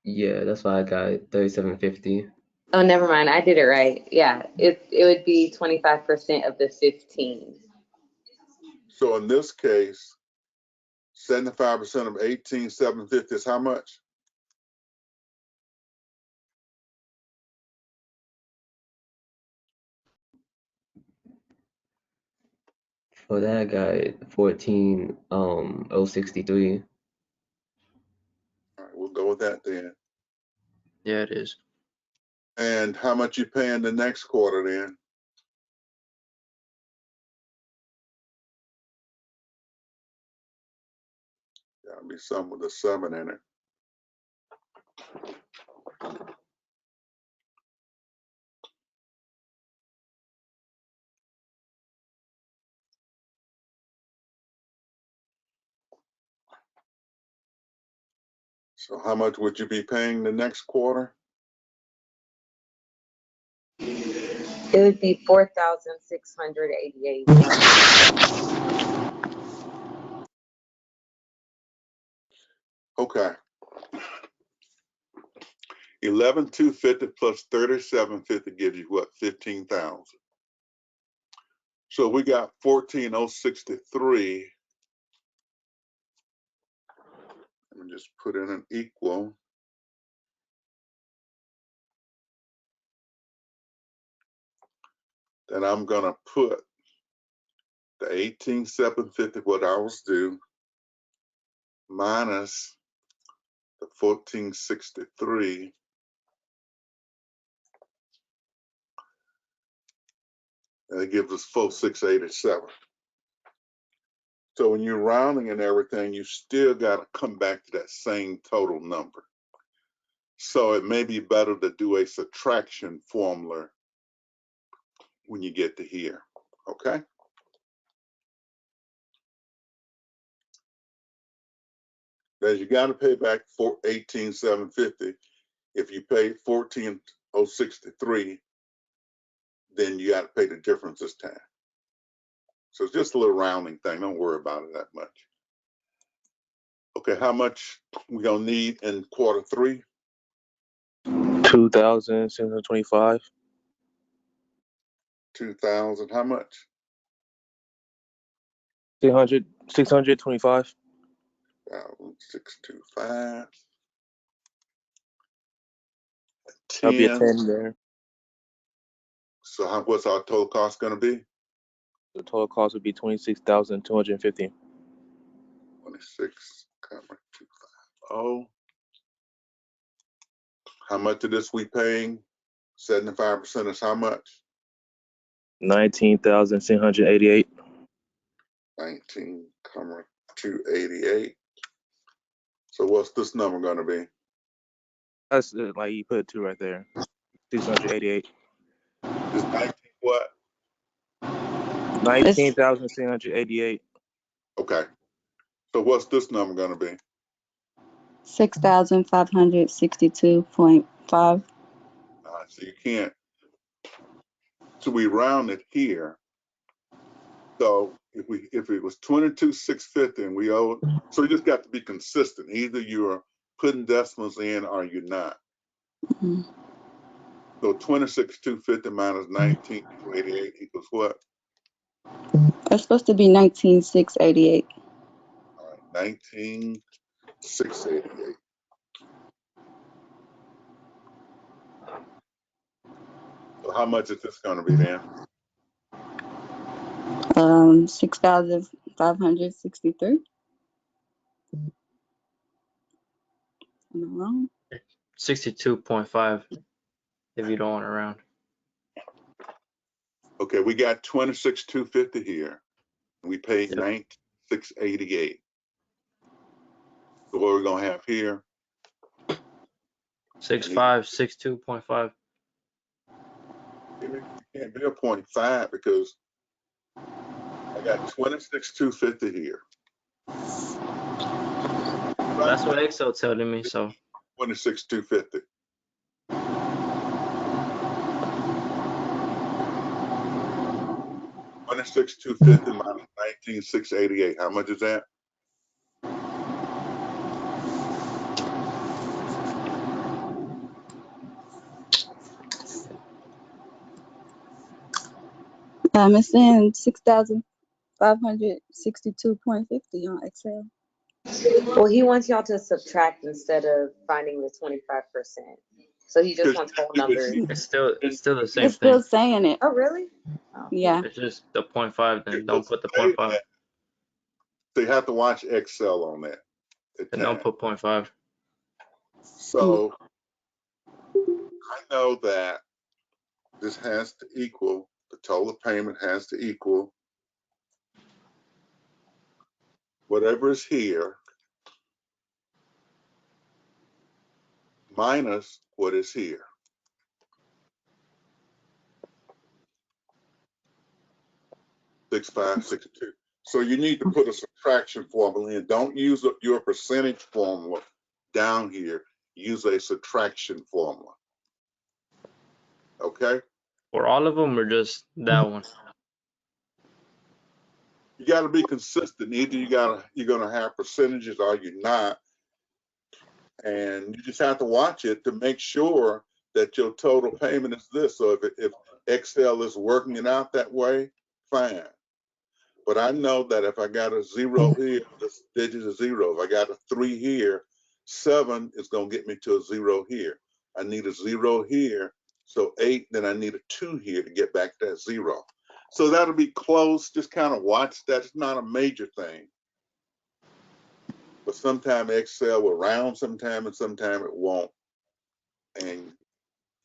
Yeah, that's why I got 3,750. Oh, never mind. I did it right. Yeah, it would be 25% of the 15. So in this case, 75% of 18,750 is how much? For that, I got 14,063. All right, we'll go with that then. Yeah, it is. And how much you paying the next quarter then? Gotta be some with a 7 in it. So how much would you be paying the next quarter? It would be 4,688. Okay. 11,250 plus 3,750 gives you what? 15,000. So we got 14,063. Let me just put in an equal. Then I'm gonna put the 18,750, what I was due, minus the 1463. And it gives us 4,687. So when you're rounding and everything, you still got to come back to that same total number. So it may be better to do a subtraction formula when you get to here, okay? Because you got to pay back 18,750. If you pay 14,063, then you got to pay the difference this time. So it's just a little rounding thing. Don't worry about it that much. Okay, how much we gonna need in quarter 3? 2,625. 2,000. How much? 625. 625. That'll be a 10. 10 there. So what's our total cost going to be? The total cost would be 26,250. 26,250. How much of this we paying? 75% is how much? 19,688. 19,288. So what's this number going to be? That's like you put 2 right there. 688. Is 19 what? 19,688. Okay. So what's this number going to be? 6,562.5. So you can't. So we round it here. So if it was 22,650 and we owe, so you just got to be consistent. Either you're putting decimals in or you're not. Mhm. So 26,250 minus 19,288 equals what? It's supposed to be 19,688. All right, 19,688. So how much is this going to be then? 6,563. Am I wrong? 62.5 if you don't want to round. Okay, we got 26,250 here. We paid Yep. 19,688. So what we're going to have here? 62.5. It can't be a 0.5 because I got 26,250 here. That's what Excel telling me. So 26,250. $26,250 minus 19,688. How much is that? It's saying 6,562.50 on Excel. Well, he wants y'all to subtract instead of finding the 25%. So he just wants whole numbers. it's still the same It's thing. still saying it. Oh, really? Oh. Yeah. It's just the 0.5. Then don't put the Say 0.5. that. So you have to watch Excel on that. And don't put 0.5. So I know that this has to equal, the total payment has to equal whatever is here minus what is here. $6,562. So you need to put a subtraction formula in. Don't use your percentage formula down here. Use a subtraction formula. Okay? For all of them or just that one? You got to be consistent. Either you're gonna have percentages or you're not, and you just have to watch it to make sure that your total payment is this. So if Excel is working it out that way, fine. But I know that if I got a 0 here, this digit is 0. If I got a 3 here, 7 is going to get me to a 0 here. I need a 0 here, so 8, then I need a 2 here to get back to that 0. So that'll be close. Just kind of watch that. It's not a major thing. But sometimes Excel will round sometime and sometime it won't. And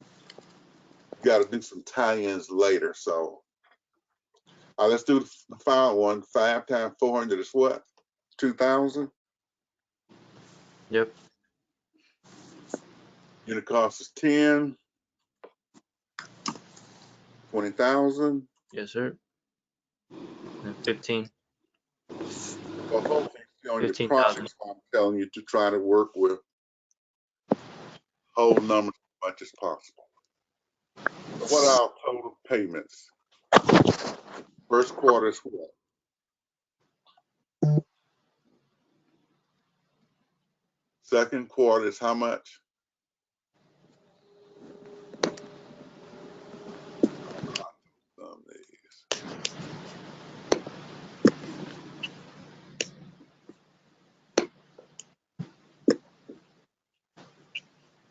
you got to do some tie-ins later. So let's do the final one. 5 times 400 is what? 2,000? Yep. Unit cost is 10. 20,000. Yes, sir. And 15. Well, hopefully on your 15,000. projects, I'm telling you to try to work with whole numbers as much as possible. So what are our total payments? First quarter is what? Second quarter is how much?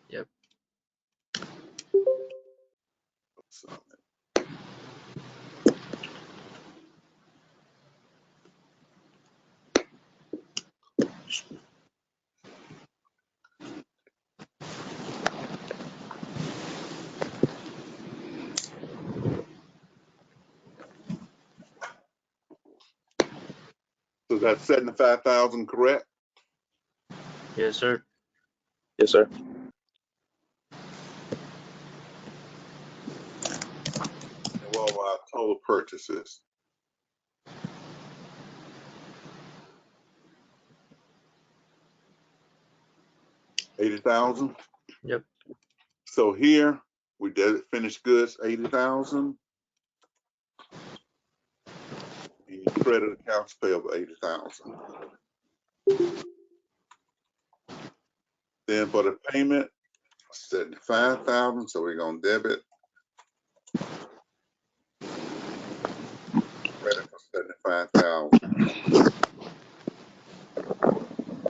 Yep. So that's 75,000, correct? Yes, sir. Yes, sir. And what were our total purchases? $80,000. Yep. So here we did finished goods 80,000. And you credit accounts payable 80,000. Then for the payment, $75,000, so we're gonna debit credit for $75,000.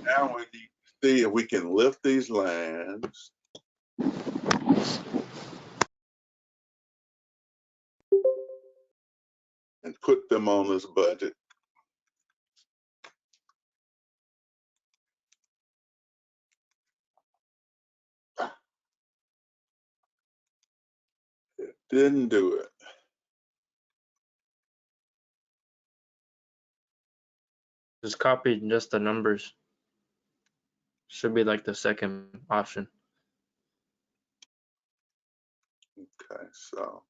Now we need to see if we can lift these lands and put them on this budget. It didn't do it. Just copy just the numbers. Should be like the second option. Okay, so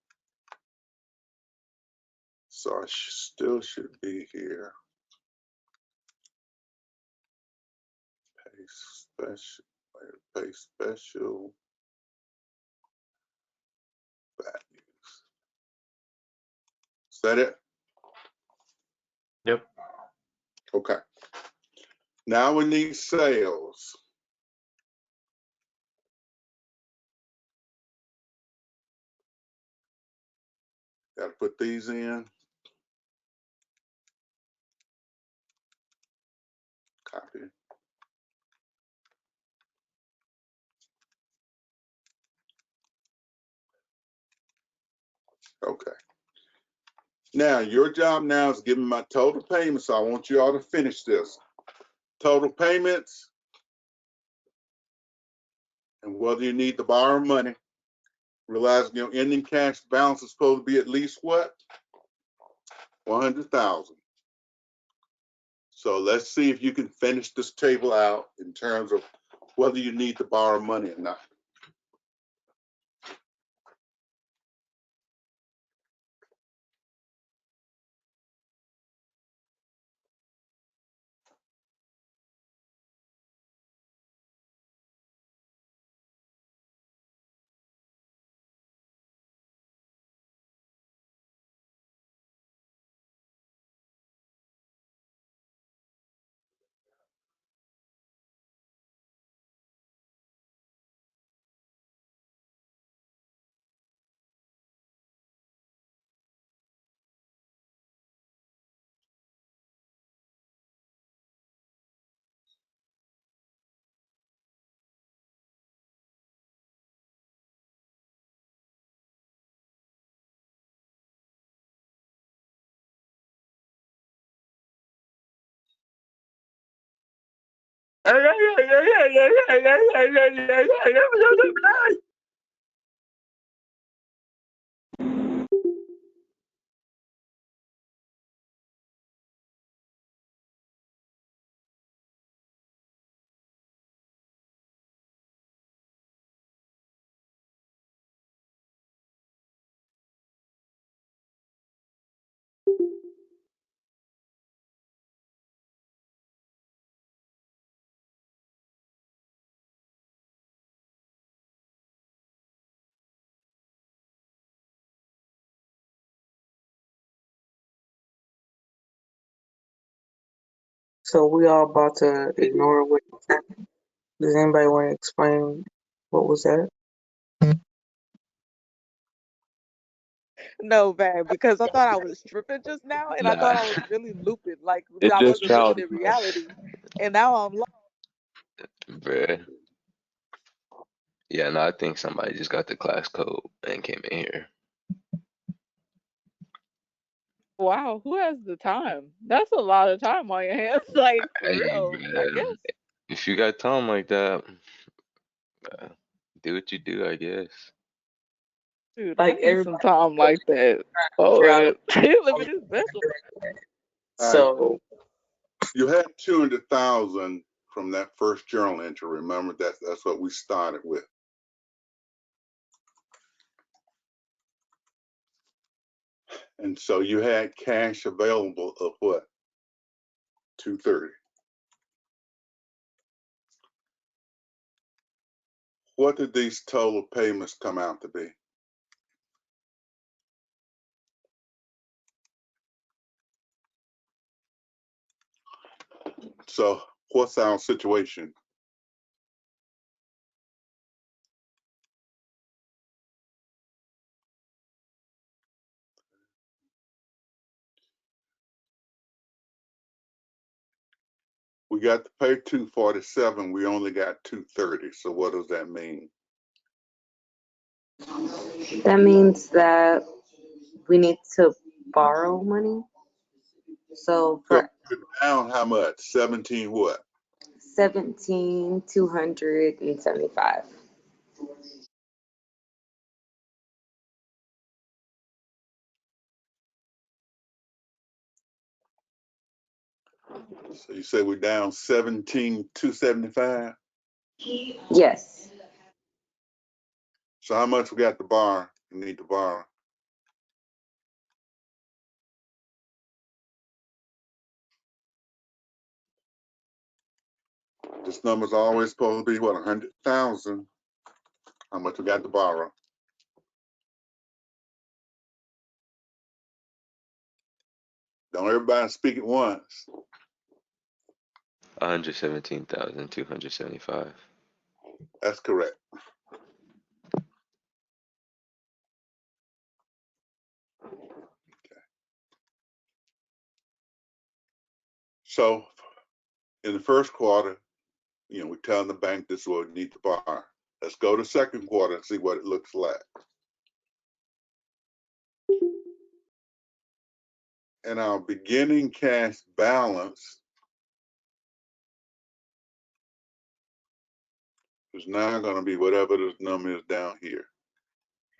I still should be here. Pay special, pay special values. Is that it? Yep. Okay. Now we need sales. Got to put these in. Copy. Okay. Now your job now is giving my total payments. So I want you all to finish this. Total payments and whether you need to borrow money. Realizing your ending cash balance is supposed to be at least what? 100,000. So let's see if you can finish this table out in terms of whether you need to borrow money or not. So we all about to ignore what happened. Does anybody want to explain what was that? No, man, because I thought I was tripping just now, and I thought I Nah, was really looping, like It's I just wasn't living childish, in man. reality, and now I'm lost. bruh. Yeah, no, I think somebody just got the class code and came in here. Wow, who has the time? That's a lot of time on your hands, like for Hey, real. I bruh, guess, if you got time like that, do what you do, I guess. dude, I Like need some everybody time like that. All proud of right, you living this special. All right. so You had 200,000 from that first journal entry. Remember that's what we started with. And so you had cash available of what? 230. What did these total payments come out to be? So what's our situation? we got to pay 247. We only got 230. So what does that mean? That means that we need to borrow money. So So for we're down how much? 17 what? 17,275. So you say we're down 17,275. Yes. So how much we got to borrow? We need to borrow. This number's always supposed to be what, 100,000. How much we got to borrow? Don't everybody speak at once. 117,275. That's correct. So in the first quarter, we're telling the bank this is what we need to borrow. Let's go to second quarter and see what it looks like. And our beginning cash balance is now going to be whatever this number is down here.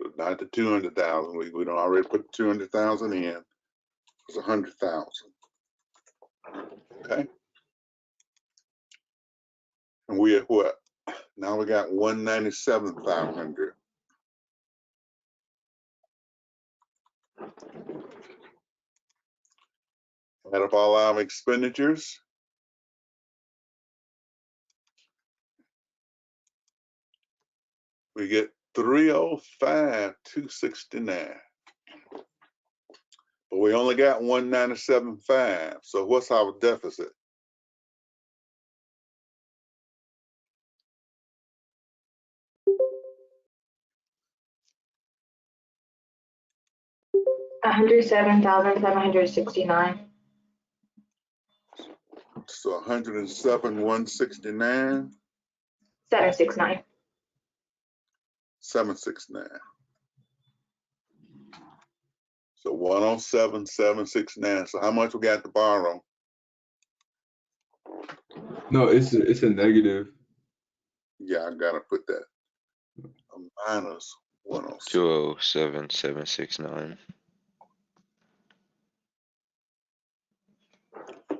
So not the 200,000. We don't already put 200,000 in. It's 100,000. Okay. And we at what? Now we got 197,500. Add up all our expenditures. We get 305,269. But we only got 197.5. So what's our deficit? $107,769. So 107,169. 769. 769. So 107,769. So how much we got to borrow? No, it's a negative. Yeah, I gotta put that. A minus 107. 207,769.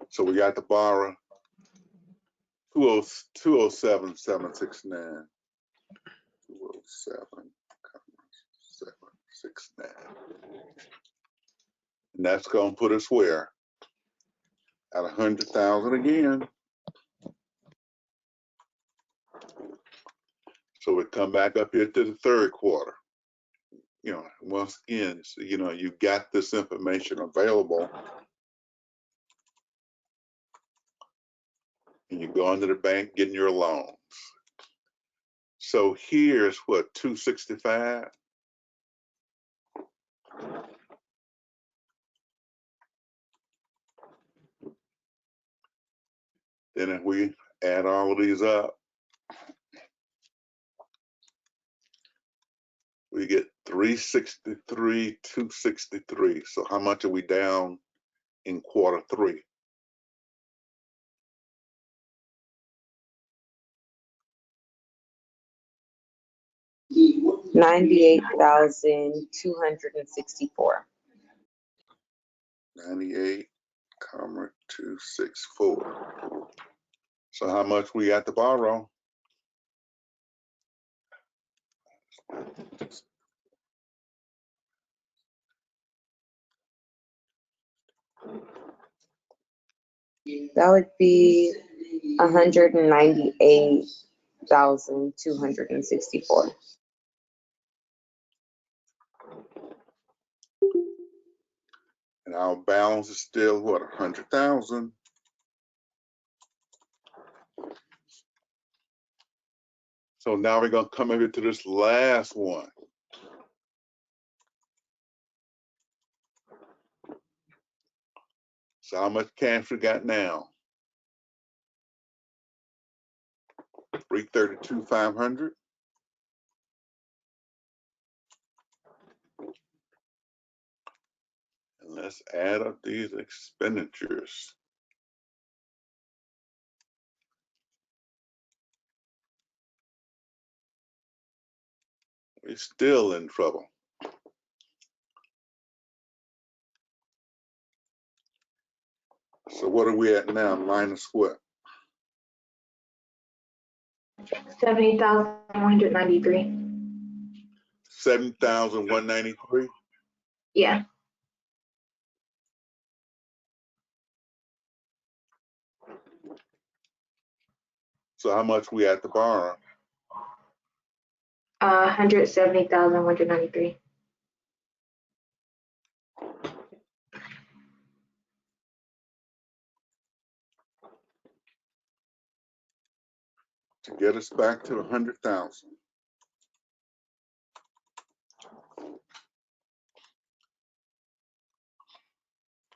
So we got to borrow 207,769. 207,769. And that's gonna put us where? At 100,000 again. So we come back up here to the third quarter. Once again, so, you got this information available. And you go into the bank getting your loans. So here's what, 265. Then if we add all of these up, we get 363,263. So how much are we down in quarter three? $98,264. 98,264. So how much we got to borrow? That would be 198,264. And our balance is still what, 100,000. So now we're gonna come over to this last one. So how much cash we got now? $332,500. And let's add up these expenditures. We're still in trouble. So what are we at now? Minus what? 70,193. 70,193. Yeah. So how much we at to borrow? 170,193. To get us back to 100,000.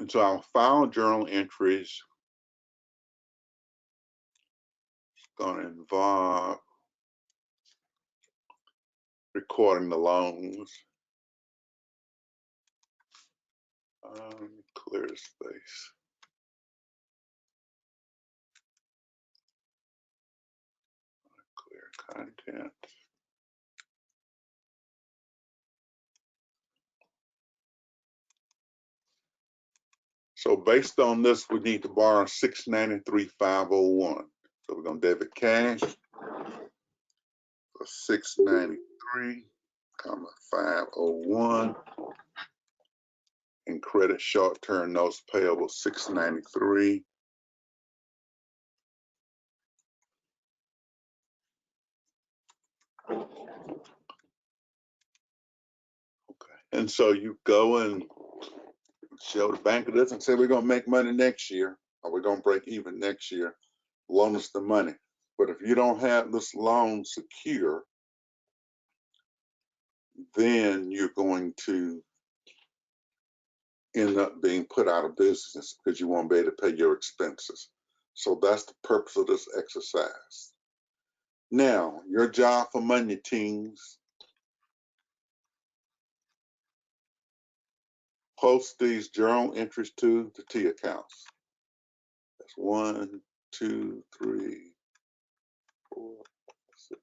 And so our file journal entries is going to involve recording the loans. Clear the space. Clear content. So based on this, we need to borrow 693,501. So we're going to debit cash for 693,501 and credit short-term notes payable 693. And so you go and show the bank of this and say, we're going to make money next year, or we're going to break even next year. Loan us the money. But if you don't have this loan secure, then you're going to end up being put out of business because you won't be able to pay your expenses. So that's the purpose of this exercise. Now, your job for Monday, teams, post these journal entries to the T accounts. That's 1, 2, 3, 4, 6,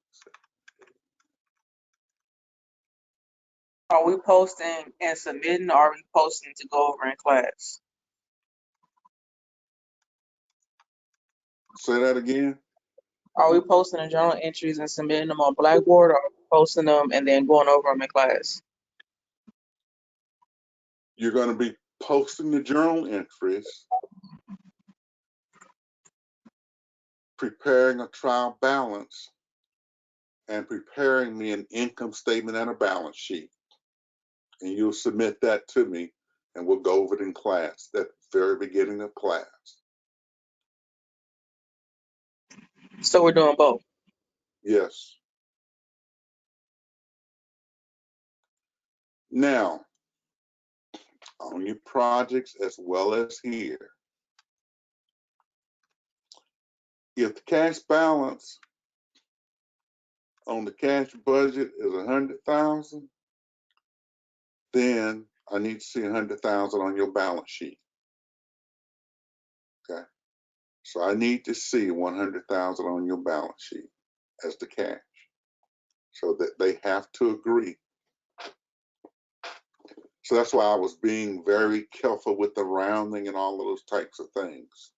7. Are we posting and submitting, or are we posting to go over in class? Say that again. Are we posting the journal entries and submitting them on Blackboard, or are we posting them and then going over them in class? You're going to be posting the journal entries, preparing a trial balance, and preparing me an income statement and a balance sheet. And you'll submit that to me, and we'll go over it in class, at the very beginning of class. So we're doing both. Yes. Now, on your projects as well as here, if the cash balance on the cash budget is 100,000, then I need to see 100,000 on your balance sheet. Okay. So I need to see 100,000 on your balance sheet as the cash, so that they have to agree. So that's why I was being very careful with the rounding and all of those types of things.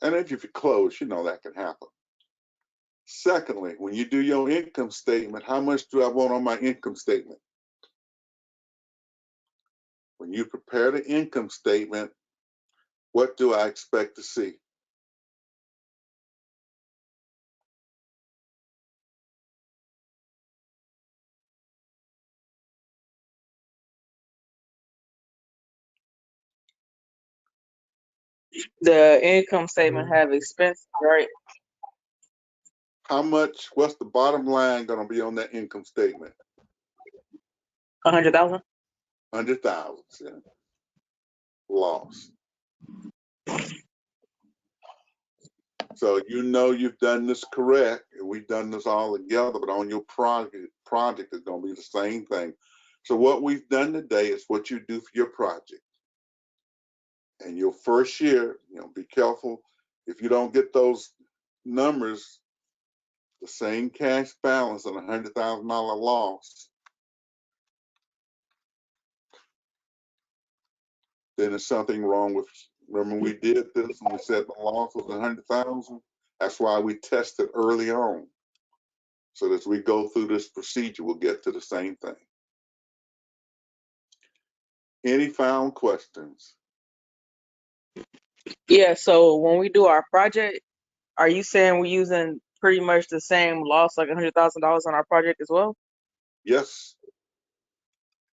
And if you're close, you know that can happen. Secondly, when you do your income statement, how much do I want on my income statement? When you prepare the income statement, what do I expect to see? The income statement have expenses, right? How much, what's the bottom line going to be on that income statement? 100,000. 100,000, yeah. Loss. So you know you've done this correct, and we've done this all together, but on your project is going to be the same thing. So what we've done today is what you do for your project. And your first year, be careful. If you don't get those numbers, the same cash balance and $100,000 loss, then there's something wrong with. Remember, we did this and we said the loss was 100,000. That's why we tested early on. So as we go through this procedure, we'll get to the same thing. Any final questions? Yeah, so when we do our project, are you saying we're using pretty much the same loss, like $100,000 on our project as well? Yes.